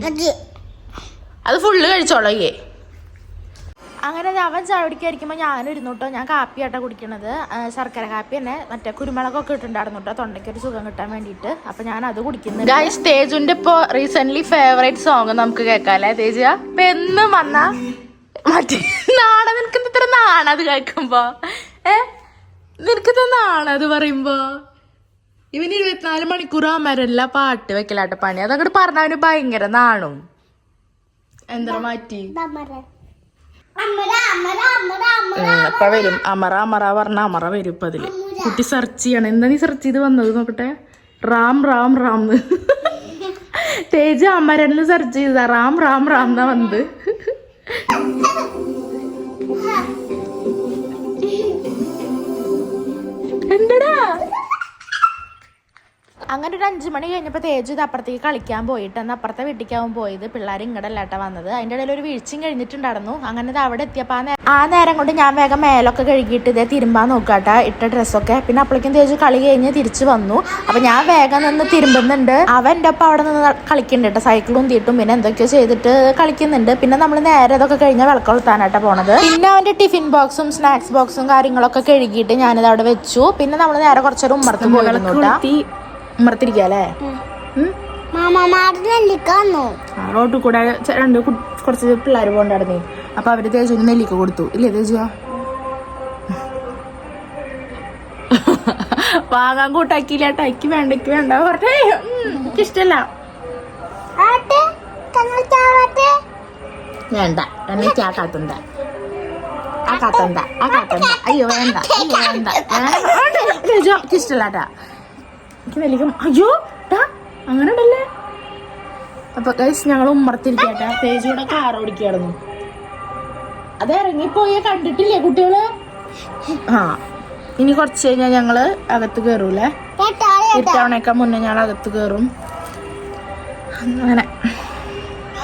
[SPEAKER 1] അത് ഫുള്ള് കഴിച്ചോളേ. അങ്ങനെ അവൻ ചായ കുടിക്കാതിരിക്കുമ്പോൾ ഞാനും ഇരുന്നോട്ടോ. ഞാൻ കാപ്പിയാട്ടാ കുടിക്കണത്. ശർക്കര കാപ്പി തന്നെ. മറ്റേ കുരുമുളകൊക്കെ ഇട്ടുണ്ടായിരുന്നു കേട്ടോ, തൊണ്ടയ്ക്ക് ഒരു സുഖം കിട്ടാൻ വേണ്ടിയിട്ട്. അപ്പൊ ഞാൻ അത് കുടിക്കുന്നു. ഗൈസ് തേജുവിന്റെ ഇപ്പൊ റീസെന്റ് ഫേവറേറ്റ് സോങ് നമുക്ക് കേൾക്കാല്ലേ തേജ? ഇപ്പൊ എന്നും വന്നാ മറ്റേ നിനക്ക് ഇത്ര നാണത് കേൾക്കുമ്പോ. നിനക്ക് നാണത് പറയുമ്പോ ഇവന് 24 മണിക്കൂർ അമരല്ല പാട്ട് വെക്കലാട്ട പണി. അതങ്ങോട്ട് പറഞ്ഞവന് ഭയങ്കര നാണും. എന്താ മാറ്റി ഇപ്പൊ വരും. അമറ പറഞ്ഞ അമറ വരും ഇപ്പൊ അതില്. കുട്ടി സെർച്ച് ചെയ്യണം. എന്താ നീ സെർച്ച് ചെയ്ത് വന്നത് നോക്കട്ടെ. റാം തേജ അമരനില് സെർച്ച് ചെയ്താ റാം എന്നാ വന്നത്. എന്തടാ? അങ്ങനെ ഒരു 5 മണി കഴിഞ്ഞപ്പോൾ തേജു ഇത് അപ്പുറത്തേക്ക് കളിക്കാൻ പോയിട്ട് അന്ന് അപ്പുറത്തെ വീട്ടിലേക്കാവും പോയത്. പിള്ളേർ ഇങ്ങടല്ലാട്ട വന്നത്. അതിൻ്റെ ഇടയിൽ ഒരു വീഴ്ചയും കഴിഞ്ഞിട്ടുണ്ടായിരുന്നു. അങ്ങനെ ഇത് അവിടെ എത്തിയപ്പോൾ ആ നേരം കൊണ്ട് ഞാൻ വേഗം മേലൊക്കെ കഴുകിയിട്ട് ഇതേ തിരുമ്പാൻ നോക്കാട്ടാ ഇട്ട ഡ്രസ്സൊക്കെ. പിന്നെ അപ്പോഴേക്കും തേജു കളി കഴിഞ്ഞ് തിരിച്ചു വന്നു. അപ്പം ഞാൻ വേഗം നിന്ന് തിരുമ്പുന്നുണ്ട്. അവൻ്റെ ഒപ്പം അവിടെ നിന്ന് കളിക്കുന്നുണ്ട് കേട്ടോ. സൈക്കിളും തീട്ടും പിന്നെ എന്തൊക്കെയോ ചെയ്തിട്ട് കളിക്കുന്നുണ്ട്. പിന്നെ നമ്മൾ നേരെ ഇതൊക്കെ കഴിഞ്ഞാൽ വിളക്കൊളുത്താനായിട്ടാ പോണത്. പിന്നെ അവൻ്റെ ടിഫിൻ ബോക്സും സ്നാക്സ് ബോക്സും കാര്യങ്ങളൊക്കെ കഴുകിയിട്ട് ഞാനിത് അവിടെ വെച്ചു. പിന്നെ നമ്മൾ നേരെ കുറച്ചൊരു ഉമ്മർത്ത് പോയിരുന്നു കേട്ടോ. ഉമ്മർത്തിരിക്കല്ലേ? റോട്ടിൽ കൂടെ കുറച്ച് പിള്ളേർ പോകണ്ടായിരുന്നേ. അപ്പൊ അവര് തേജുവിന് നെല്ലിക്ക കൊടുത്തു. ഇല്ലേ തേജു? വാങ്ങാൻ കൂട്ടാക്കിയില്ലേട്ടാ. എനിക്ക് വേണ്ട പറഞ്ഞേ. എനിക്കിഷ്ടല്ല. വേണ്ട അയ്യോ വേണ്ട എനിക്കിഷ്ടല്ലാട്ടാ. എനിക്ക് നെല്ലിക്ക. അയ്യോ അങ്ങനെ ഉണ്ടല്ലേ. അപ്പൊ ഗൈസ് ഞങ്ങൾ ഉമ്മർത്തിരിക്കട്ടെ. തേജുവിടെ കാർ ഓടിക്കായിരുന്നു. അത് ഇറങ്ങിപ്പോയ കണ്ടിട്ടില്ലേ കുട്ടികള്? ഇനി കുറച്ച് കഴിഞ്ഞാൽ ഞങ്ങള് അകത്ത് കയറൂലേ. ഇത്തവണയൊക്കെ മുന്നേ ഞങ്ങൾ അകത്ത് കയറും. അങ്ങനെ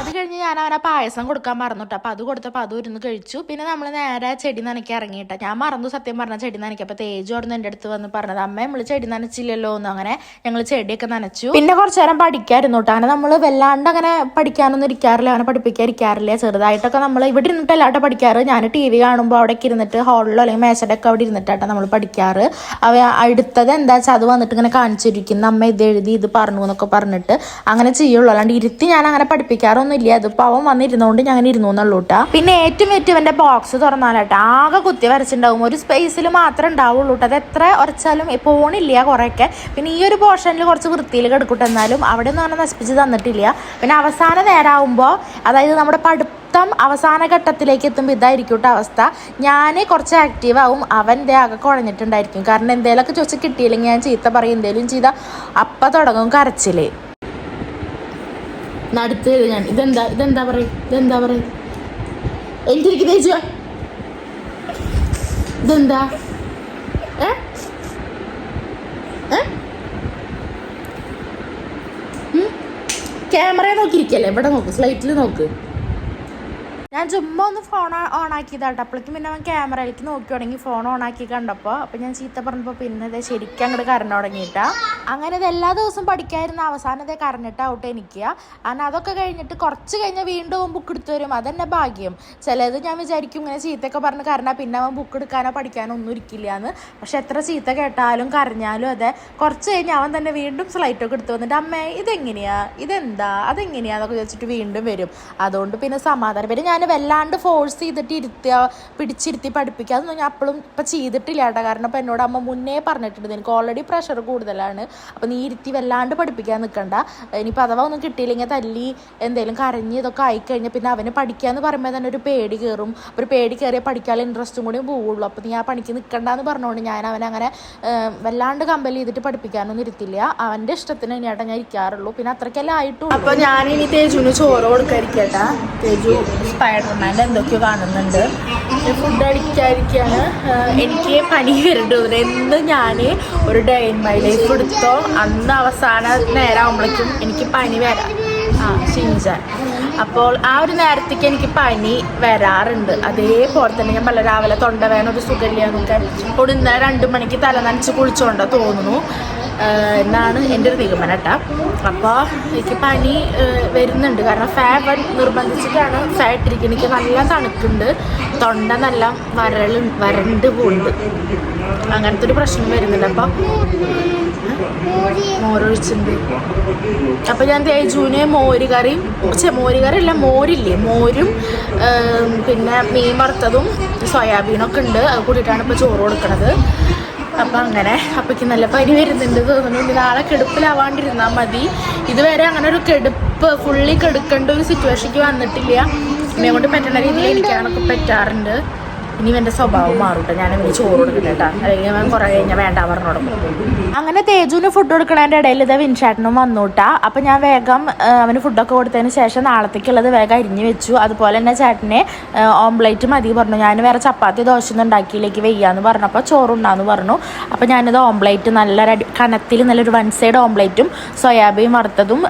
[SPEAKER 1] അത് കഴിഞ്ഞ് ഞാൻ അവനെ പായസം കൊടുക്കാൻ മറന്നുട്ടോ. അപ്പം അത് കൊടുത്തപ്പോൾ അതും ഇരുന്ന് കഴിച്ചു. പിന്നെ നമ്മൾ നേരെ ചെടി നനയ്ക്കാൻ ഇറങ്ങിയിട്ട. ഞാൻ മറന്നു സത്യം പറഞ്ഞാൽ ചെടി നനയ്ക്കുക. അപ്പോൾ തേജു അവിടെ നിന്ന് എൻ്റെ അടുത്ത് വന്ന് പറഞ്ഞത് അമ്മ നമ്മൾ ചെടി നനച്ചില്ലല്ലോ എന്ന്. അങ്ങനെ ഞങ്ങൾ ചെടിയൊക്കെ നനച്ചു. പിന്നെ കുറച്ച് നേരം പഠിക്കായിരുന്നു കേട്ടോ. അങ്ങനെ നമ്മൾ വല്ലാണ്ട് അങ്ങനെ പഠിക്കാനൊന്നും ഇരിക്കാറില്ല, അങ്ങനെ പഠിപ്പിക്കാതിരിക്കാറില്ല. ചെറുതായിട്ടൊക്കെ നമ്മൾ ഇവിടെ ഇരുന്നിട്ട് എല്ലാവരും പഠിക്കാറ്. ഞാൻ TV കാണുമ്പോൾ അവിടേക്ക് ഇരുന്നിട്ട് ഹാളിലോ അല്ലെങ്കിൽ മേശയുടെ ഒക്കെ അവിടെ ഇരുന്നിട്ടാട്ടോ നമ്മൾ പഠിക്കാറ്. അടുത്തത് എന്താ വെച്ചാൽ അത് വന്നിട്ട് ഇങ്ങനെ കാണിച്ചിരിക്കുന്നു. അമ്മ ഇത് എഴുതി ഇത് പറഞ്ഞു എന്നൊക്കെ പറഞ്ഞിട്ട് അങ്ങനെ ചെയ്യുള്ളൂ. അല്ലാണ്ട് ഇരുത്തി ഞാൻ അങ്ങനെ പഠിപ്പിക്കാറൊന്നും ഇല്ല. അതിപ്പോൾ അവൻ വന്നിരുന്നോണ്ട് ഞാൻ അങ്ങനെ ഇരുന്നു എന്നുള്ളൂ കേട്ടോ. പിന്നെ ഏറ്റവും ഇവന്റെ ബോക്സ് തുറന്നാലാട്ടോ ആകെ കുത്തി വരച്ചിട്ടുണ്ടാവും. ഒരു സ്പേസിൽ മാത്രമേ ഉണ്ടാവുള്ളൂ കേട്ടോ. അത് എത്ര ഉറച്ചാലും പോണില്ല കുറേയൊക്കെ. പിന്നെ ഈ ഒരു പോർഷനിൽ കുറച്ച് വൃത്തിയിൽ കിടക്കൂട്ടെ. എന്നാലും അവിടെ ഒന്നും അങ്ങനെ നശിപ്പിച്ച് തന്നിട്ടില്ല. പിന്നെ അവസാന നേരമാകുമ്പോൾ അതായത് നമ്മുടെ പഠിത്തം
[SPEAKER 2] ദിവസം അവസാന ഘട്ടത്തിലേക്ക് എത്തുമ്പോൾ ഇതായിരിക്കും അവസ്ഥ. ഞാൻ കുറച്ച് ആക്റ്റീവ് ആവും, അവൻ്റെ ആകെ കുഴഞ്ഞിട്ടുണ്ടായിരിക്കും. കാരണം എന്തെങ്കിലുമൊക്കെ ചോദിച്ച് കിട്ടിയില്ലെങ്കിൽ ഞാൻ ചീത്ത പറയും. എന്തെങ്കിലും ചെയ്താൽ അപ്പം തുടങ്ങും കരച്ചില്. നടുത്ത് ഞാൻ ഇതെന്താ പറയും എനിക്ക് തേച്ചു ഇതെന്താ ക്യാമറയെ നോക്കിയിരിക്കല്ലേ, ഇവിടെ നോക്ക്, സ്ലൈറ്റിൽ നോക്ക്. ഞാൻ ചുമ്മാ ഒന്ന് ഫോൺ ഓൺ ആക്കിയതാട്ടോ. അപ്പോഴേക്കും പിന്നെ അവൻ ക്യാമറയിലേക്ക് നോക്കി തുടങ്ങി, ഫോൺ ഓൺ ആക്കി കണ്ടപ്പോൾ. അപ്പം ഞാൻ ചീത്ത പറഞ്ഞപ്പോൾ പിന്നെ ഇത് ശരിക്കും അങ്ങോട്ട് കരഞ്ഞു തുടങ്ങിയിട്ടാ. അങ്ങനെ ഇത് എല്ലാ ദിവസവും പഠിക്കാതിരുന്ന അവസാനത്തെ കരഞ്ഞിട്ട് ഔട്ട് എനിക്ക്. കാരണം അതൊക്കെ കഴിഞ്ഞിട്ട് കുറച്ച് കഴിഞ്ഞാൽ വീണ്ടും ബുക്ക് എടുത്തു വരും. അതെന്നെ ഭാഗ്യം. ചിലത് ഞാൻ വിചാരിക്കും ഇങ്ങനെ ചീത്തയൊക്കെ പറഞ്ഞ് കരഞ്ഞാൽ പിന്നെ അവൻ ബുക്ക് എടുക്കാനോ പഠിക്കാനോ ഒന്നും ഇരിക്കില്ല എന്ന്. പക്ഷെ എത്ര ചീത്ത കേട്ടാലും കരഞ്ഞാലും അതെ, കുറച്ച് കഴിഞ്ഞ് അവൻ തന്നെ വീണ്ടും സ്ലൈറ്റൊക്കെ എടുത്തു വന്നിട്ട് അമ്മേ ഇതെങ്ങനെയാ, ഇതെന്താ, അതെങ്ങനെയാ എന്നൊക്കെ ചോദിച്ചിട്ട് വീണ്ടും വരും. അതുകൊണ്ട് പിന്നെ സമാധാനം. പിന്നെ ഞാൻ വല്ലാണ്ട് ഫോഴ്സ് ചെയ്തിട്ട് പിടിച്ചിരുത്തി പഠിപ്പിക്കുക അതൊന്നും ഞാൻ അപ്പോഴും ഇപ്പം ചെയ്തിട്ടില്ല കേട്ടോ. കാരണം ഇപ്പം എന്നോട് അമ്മ മുന്നേ പറഞ്ഞിട്ടുണ്ട്, എനിക്ക് ഓൾറെഡി പ്രഷർ കൂടുതലാണ്, അപ്പം നീ ഇരുത്തി വല്ലാണ്ട് പഠിപ്പിക്കാൻ നിൽക്കണ്ട. ഇനിയിപ്പോൾ അഥവാ ഒന്നും കിട്ടിയില്ലെങ്കിൽ തല്ലി എന്തെങ്കിലും കരഞ്ഞ് ഇതൊക്കെ ആയിക്കഴിഞ്ഞാൽ പിന്നെ അവന് പഠിക്കാന്ന് പറയുമ്പോൾ തന്നെ ഒരു പേടി കയറും. ഒരു പേടി കയറിയാൽ പഠിക്കാനുള്ള ഇൻട്രസ്റ്റും കൂടി പോവുള്ളൂ. അപ്പോൾ നീ ആ പണിക്ക് നിൽക്കണ്ടെന്ന് പറഞ്ഞുകൊണ്ട് ഞാൻ അവനങ്ങനെ വല്ലാണ്ട് കമ്പൽ ചെയ്തിട്ട് പഠിപ്പിക്കാനൊന്നും ഇരുത്തില്ല. അവൻ്റെ ഇഷ്ടത്തിന് തന്നെയാട്ടോ ഞാൻ ഇരിക്കാറുള്ളൂ. പിന്നെ അത്രയ്ക്കെല്ലാം ആയിട്ടുള്ളൂ. അപ്പോൾ ഞാനിനി തേജുവിന് ചോറ് കൊടുക്കാതിരിക്കട്ടാ. തേജു സ്പൈഡർമാൻ്റെ എന്തൊക്കെയോ കാണുന്നുണ്ട്. ഫുഡ് അടിക്കാതിരിക്കുകയാണ്. എനിക്ക് പനി വരുന്നുണ്ട്. എന്ന് ഞാൻ ഒരു ഡേ ഇൻ മൈ ലൈഫ് എടുത്തോ അന്ന് അവസാന നേരം ആകുമ്പോഴേക്കും എനിക്ക് പനി വരാം. ഷിൻജാൻ. അപ്പോൾ ആ ഒരു നേരത്തേക്ക് എനിക്ക് പനി വരാറുണ്ട്. അതേപോലെ തന്നെ ഞാൻ പല രാവിലെ തൊണ്ടവേദന ഒരു സുഖമില്ല എന്നൊക്കെ ഇന്ന് 2 മണിക്ക് തല നനച്ച് കുളിച്ചുകൊണ്ടോ തോന്നുന്നു എന്നാണ് എൻ്റെ ഒരു നിഗമനം കേട്ടോ. അപ്പോൾ എനിക്ക് പനി വരുന്നുണ്ട്. കാരണം ഫാൻ നിർബന്ധിച്ചിട്ടാണ് ഫാൻ ഇട്ടിരിക്കുന്നത്. എനിക്ക് നല്ല തണുക്കുണ്ട്, തൊണ്ട നല്ല വരണ്ട് പോകുന്നുണ്ട്, അങ്ങനത്തെ ഒരു പ്രശ്നം വരുന്നുണ്ട്. അപ്പോൾ മോരൊഴിച്ചിട്ടുണ്ട്. അപ്പം ഞാൻ തേജുവിന് മോരുകറിയല്ല മോരില്ലേ, മോരും പിന്നെ മീൻ വറുത്തതും സോയാബീനൊക്കെ ഉണ്ട്. അത് കൂടിയിട്ടാണ് ഇപ്പോൾ ചോറ് കൊടുക്കണത്. അപ്പം അങ്ങനെ അപ്പയ്ക്ക് നല്ല പനി വരുന്നുണ്ട് തോന്നുന്നു. നാളെ കെടുപ്പിലാവാണ്ടിരുന്നാൽ മതി. ഇതുവരെ അങ്ങനെ ഒരു ഫുള്ളി കെടുക്കേണ്ട ഒരു സിറ്റുവേഷനിക്ക് വന്നിട്ടില്ല. എന്നെ കൊണ്ട് പറ്റുന്ന രീതിയിൽ ഇരിക്കാനൊക്കെ പറ്റാറുണ്ട്. ഇനി എൻ്റെ സ്വഭാവം മാറൂട്ടെ, ഞാനിങ്ങനെ ചോറ് കൊടുക്കട്ടെ, അല്ലെങ്കിൽ ഞാൻ കുറേ കഴിഞ്ഞാൽ വേണ്ട പറഞ്ഞു തുടങ്ങും. അങ്ങനെ തേജുവിന് ഫുഡ് കൊടുക്കണതിൻ്റെ ഇടയിൽ ഇത് വിൻഷാട്ടിനും വന്നൂട്ടാ. അപ്പം ഞാൻ വേഗം അവന് ഫുഡൊക്കെ കൊടുത്തതിന് ശേഷം നാളത്തേക്കുള്ളത് വേഗം അരിഞ്ഞ് വെച്ചു. അതുപോലെ തന്നെ ചേട്ടനെ ഓംപ്ലേറ്റ് മതി പറഞ്ഞു. ഞാൻ വേറെ ചപ്പാത്തി ദോശ ഒന്നും ഉണ്ടാക്കിയിലേക്ക് വെയ്യാന്ന് പറഞ്ഞപ്പോൾ ചോറുണ്ടാന്ന് പറഞ്ഞു. അപ്പം ഞാനിത് ഓംപ്ലേറ്റ് നല്ലൊരു കനത്തിൽ നല്ലൊരു 1 സൈഡ് ഓംപ്ലേറ്റും സോയാബീൻ വറുത്തതും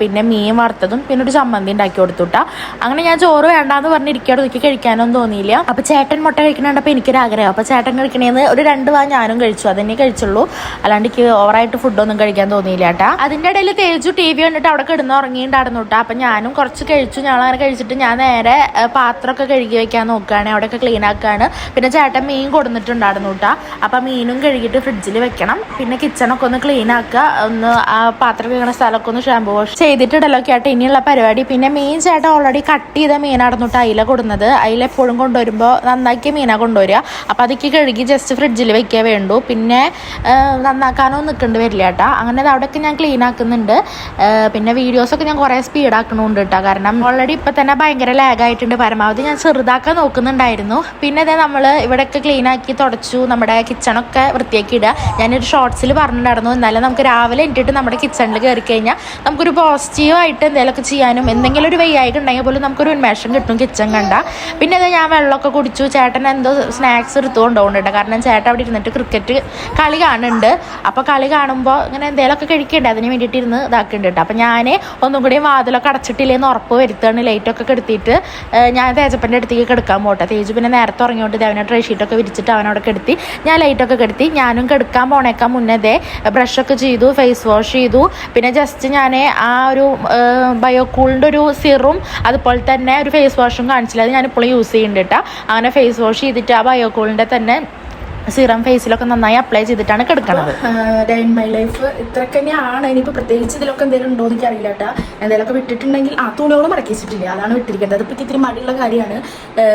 [SPEAKER 2] പിന്നെ മീൻ വറുത്തതും പിന്നെ ഒരു ചമ്മന്തി ഉണ്ടാക്കി കൊടുത്തുട്ടാ. അങ്ങനെ ഞാൻ ചോറ് വേണ്ടാന്ന് പറഞ്ഞിരിക്കാതെ എനിക്ക് കഴിക്കാനൊന്നും തോന്നിയില്ല. അപ്പം ചേട്ടൻ മുട്ട കഴിക്കണപ്പോൾ എനിക്കൊരാഗ്രഹം. അപ്പോൾ ചേട്ടൻ കഴിക്കണേന്ന് ഒരു 2 വാ ഞാനും കഴിച്ചു, അതന്നെ കഴിച്ചുള്ളൂ. അല്ലാണ്ട് എനിക്ക് ഓവറായിട്ട് ഫുഡൊന്നും കഴിക്കാൻ തോന്നിയില്ല കേട്ടാ. അതിൻ്റെ ഇടയിൽ തേജു TV കണ്ടിട്ട് അവിടെ കിടന്ന് ഉറങ്ങിയിട്ടുണ്ടായിരുന്നു കേട്ടോ. അപ്പം ഞാനും കുറച്ച് കഴിച്ചു. ഞങ്ങളങ്ങനെ കഴിച്ചിട്ട് ഞാൻ നേരെ പാത്രമൊക്കെ കഴുകി വെക്കാൻ നോക്കുകയാണ്, അവിടെയൊക്കെ ക്ലീൻ ആക്കുകയാണ്. പിന്നെ ചേട്ടൻ മീൻ കൊടുത്തിട്ടുണ്ടായിരുന്നു കേട്ടോ. അപ്പം മീനും കഴുകിയിട്ട് ഫ്രിഡ്ജിൽ വെക്കണം. പിന്നെ കിച്ചണൊക്കെ ഒന്ന് ക്ലീൻ ആക്കുക, ഒന്ന് ആ പാത്രം കഴുകണ സ്ഥലമൊക്കെ ഒന്ന് ഷാമ്പൂ വാഷ് ചെയ്തിട്ടിടലൊക്കെ ആയിട്ട് ഇനിയുള്ള പരിപാടി. പിന്നെ മീൻ ചേട്ടൻ ഓൾറെഡി കട്ട് ചെയ്ത മീനായിരുന്നു കേട്ടോ അയില കൊടുക്കുന്നത്. അയില എപ്പോഴും കൊണ്ടുവരുമ്പോൾ നന്നാക്കിയ മീനാണ് കൊണ്ടുവരിക. അപ്പം അതൊക്കെ കഴുകി ജസ്റ്റ് ഫ്രിഡ്ജിൽ വെക്കാൻ വേണ്ടു. പിന്നെ നന്നാക്കാനോ നിൽക്കേണ്ടി വരില്ല കേട്ടോ. അങ്ങനെ അവിടെയൊക്കെ ഞാൻ ക്ലീൻ ആക്കുന്നുണ്ട്. പിന്നെ വീഡിയോസൊക്കെ ഞാൻ കുറേ സ്പീഡാക്കണമുണ്ട് കേട്ടോ. കാരണം ഓൾറെഡി ഇപ്പം തന്നെ ഭയങ്കര ലാഗായിട്ടുണ്ട്. പരമാവധി ഞാൻ ചെറുതാക്കാൻ നോക്കുന്നുണ്ടായിരുന്നു. പിന്നെ അതെ നമ്മൾ ഇവിടെയൊക്കെ ക്ലീൻ ആക്കി തുടച്ചു, നമ്മുടെ കിച്ചണൊക്കെ വൃത്തിയാക്കി ഇടുക. ഞാനൊരു ഷോർട്സിൽ പറഞ്ഞിട്ടുണ്ടായിരുന്നു, എന്നാലും നമുക്ക് രാവിലെ എണീറ്റിട്ട് നമ്മുടെ കിച്ചണിൽ കയറി കഴിഞ്ഞാൽ നമുക്കൊരു പോസിറ്റീവായിട്ട് എന്തെങ്കിലുമൊക്കെ ചെയ്യാനും എന്തെങ്കിലും ഒരു വയ്യായിക ഉണ്ടെങ്കിൽ പോലും നമുക്കൊരു ഉന്മേഷം കിട്ടും കിച്ചൺ കണ്ട. പിന്നെ അത് ഞാൻ വെള്ളമൊക്കെ കുടിച്ചു. ചേട്ടൻ എന്തോ സ്നാക്സ് എടുത്തു കൊണ്ടുപോകുന്നുണ്ട്. കാരണം ചേട്ടൻ അവിടെ ഇരുന്നിട്ട് ക്രിക്കറ്റ് കളി കാണുന്നുണ്ട്. അപ്പോൾ കളി കാണുമ്പോൾ ഇങ്ങനെ എന്തെങ്കിലുമൊക്കെ കഴിക്കണ്ടേ, അതിന് വേണ്ടിയിട്ട് ഇരുന്ന് ഇതാക്കുന്നുണ്ട് കേട്ടോ. അപ്പം ഞാൻ ഒന്നും കൂടി വാതിലൊക്കെ അടച്ചിട്ടില്ലേന്ന് ഉറപ്പ് വരുത്താണ്. ലൈറ്റൊക്കെ കെടുത്തിയിട്ട് ഞാൻ തേജപ്പൻ്റെ അടുത്തേക്ക് കിടക്കാൻ പോട്ടെ. തേജു പിന്നെ നേരത്തെ ഉറങ്ങിയോണ്ട് അവനെ ഡ്രൈ ഷീറ്റൊക്കെ വിരിച്ചിട്ട് അവനോടെ കെടുത്തി. ഞാൻ ലൈറ്റൊക്കെ കെടുത്തി. ഞാനും കെടുക്കാൻ പോണേക്കാൻ മുന്നേ ബ്രഷൊക്കെ ചെയ്തു, ഫേസ് വാഷ് ചെയ്തു. പിന്നെ ജസ്റ്റ് ഞാൻ ആ ഒരു ബയോകൂളിൻ്റെ ഒരു സിറും അതുപോലെ തന്നെ ഒരു ഫേസ് വാഷും കാണിച്ചില്ല, അത് ഞാനിപ്പോഴും യൂസ് ചെയ്യുന്നുണ്ട് കേട്ടോ. അങ്ങനെ ഫേസ് വാഷ് ചെയ്തിട്ട് ആ ബയോകൂളിൻ്റെ തന്നെ സിറം ഫേസിലൊക്കെ നന്നായി അപ്ലൈ ചെയ്തിട്ടാണ് കിടക്കുന്നത്. ഡേ ഇൻ മൈ ലൈഫ് ഇത്രയൊക്കെ തന്നെയാണ്. ഇനിയിപ്പോൾ പ്രത്യേകിച്ച് ഇതിലൊക്കെ എന്തെങ്കിലും ഉണ്ടോ എന്ന് എനിക്ക് അറിയില്ല കേട്ടോ. എന്തെങ്കിലുമൊക്കെ വിട്ടിട്ടുണ്ടെങ്കിൽ തുണികൾ മടക്കി വെച്ചിട്ടില്ല, അതാണ് വിട്ടിരിക്കുന്നത്. അതിപ്പോൾ ഇത്തിരി മടിയുള്ള കാര്യമാണ്.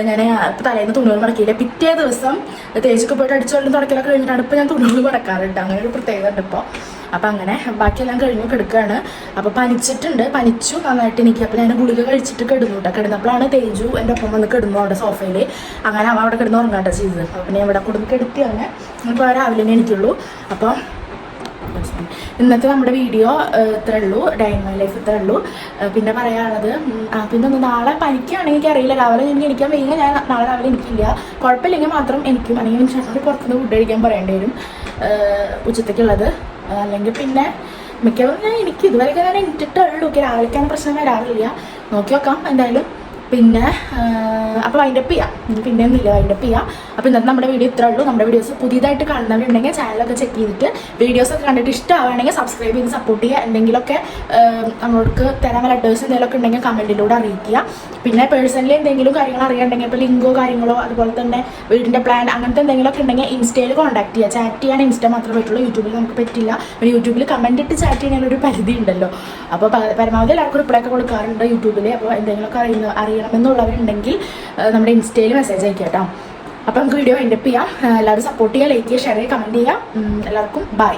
[SPEAKER 2] ഞാൻ ഇപ്പോൾ തലേന്ന് തുണികൾ മടക്കിയില്ല. പിറ്റേ ദിവസം തേച്ചൊക്കെ പോയിട്ട് അടിച്ചു വെള്ളം തുടക്കലൊക്കെ കഴിഞ്ഞിട്ടാണ് ഇപ്പോൾ ഞാൻ തുണികൾ മടക്കാറുണ്ട്. അങ്ങനെ ഒരു പ്രത്യേകത ഉണ്ട് ഇപ്പോൾ.
[SPEAKER 1] അപ്പോൾ അങ്ങനെ ബാക്കിയെല്ലാം കഴിഞ്ഞു കിടക്കുകയാണ്. അപ്പോൾ പനിച്ചു നന്നായിട്ട് എനിക്ക്. അപ്പോൾ ഞാൻ ഗുളിക കഴിച്ചിട്ട് കിടന്നു കേട്ടോ. കിടന്നപ്പോഴാണ് തേജു എൻ്റെ ഒപ്പം വന്ന് കിടന്നു അവിടെ സോഫയിൽ. അങ്ങനെ അവൻ അവിടെ കിടന്ന് ഉറങ്ങാട്ടോ ചെയ്തത്. അപ്പോൾ ഞാൻ ഇവിടെ കൊടുത്ത് കിടത്തിയാണ്. ഇപ്പോൾ രാവിലെ എനിക്കുള്ളൂ. അപ്പോൾ ഇന്നത്തെ നമ്മുടെ വീഡിയോ ഇത്രേ ഉള്ളൂ. ഡേ ഇൻ മൈ ലൈഫ് ഇത്രേ ഉള്ളൂ. പിന്നെ പറയാനുള്ളത് പിന്നെ ഒന്ന് നാളെ പനിക്കുകയാണെങ്കിൽ എനിക്ക് അറിയില്ല. രാവിലെ എനിക്ക് എണിക്കാൻ വയ്യ. ഞാൻ നാളെ രാവിലെ എനിക്കില്ല. കുഴപ്പമില്ലെങ്കിൽ മാത്രം എനിക്കും. അല്ലെങ്കിൽ ചേട്ടനോട് പുറത്തുനിന്ന് ഫുഡ് കഴിക്കാൻ പറയേണ്ടി വരും ഉച്ചത്തേക്കുള്ളത്. അല്ലെങ്കിൽ പിന്നെ മിക്കവാറും എനിക്ക് ഇതുവരെയൊക്കെ ഞാൻ എണിച്ചിട്ടുള്ളൂ. രാവിലേക്കാണ് പ്രശ്നം വരാറില്ല. നോക്കി നോക്കാം എന്തായാലും. പിന്നെ അപ്പോൾ വൈൻഡപ്പ് ചെയ്യാം. പിന്നെ ഒന്നുമില്ല, വൈൻഡപ്പ് ചെയ്യാം. അപ്പോൾ ഇന്നത്തെ നമ്മുടെ വീഡിയോ ഇത്രേ ഉള്ളൂ. നമ്മുടെ വീഡിയോസ് പുതിയതായിട്ട് കാണുന്നവരുണ്ടെങ്കിൽ ചാനലൊക്കെ ചെക്ക് ചെയ്തിട്ട് വീഡിയോസൊക്കെ കണ്ടിട്ട് ഇഷ്ടമാവുകയാണെങ്കിൽ സബ്സ്ക്രൈബ് ചെയ്ത് സപ്പോർട്ട് ചെയ്യുക. എന്തെങ്കിലുമൊക്കെ നമ്മൾക്ക് തരാൻ വല്ല അഡ്വൈസ് എന്തെങ്കിലുമൊക്കെ ഉണ്ടെങ്കിൽ കമൻറ്റിലൂടെ അറിയിക്കുക. പിന്നെ പേഴ്സണലി എന്തെങ്കിലും കാര്യങ്ങൾ അറിയാണ്ടെങ്കിൽ ഇപ്പോൾ ലിങ്കോ കാര്യങ്ങളോ അതുപോലെ തന്നെ വീടിൻ്റെ പ്ലാൻ അങ്ങനത്തെ എന്തെങ്കിലുമൊക്കെ ഉണ്ടെങ്കിൽ ഇൻസ്റ്റയിൽ കോൺടാക്ട് ചെയ്യുക. ചാറ്റ് ചെയ്യാൻ ഇൻസ്റ്റ മാത്രമേ പറ്റുള്ളൂ. യൂട്യൂബിൽ നമുക്ക് പറ്റില്ല. പിന്നെ യൂട്യൂബിൽ കമൻറ്റ് ഇട്ട് ചാറ്റ് ചെയ്യാനൊരു പരിധി ഉണ്ടല്ലോ. അപ്പോൾ പരമാവധി എല്ലാവർക്കും റിപ്ലൈ ഒക്കെ കൊടുക്കാറുണ്ട് യൂട്യൂബിൽ. അപ്പോൾ എന്തെങ്കിലുമൊക്കെ അറിയണമെന്നുള്ളവരുണ്ടെങ്കിൽ നമ്മുടെ ഇൻസ്റ്റയിൽ മെസ്സേജ് അയക്കാം കേട്ടോ. അപ്പോൾ നമുക്ക് വീഡിയോ വൈൻഡപ്പ് ചെയ്യാം. എല്ലാവരും സപ്പോർട്ട് ചെയ്യുക, ലൈക്ക് ചെയ്യുക, ഷെയർ ചെയ്യുക, കമൻറ്റ് ചെയ്യുക. എല്ലാവർക്കും ബൈ.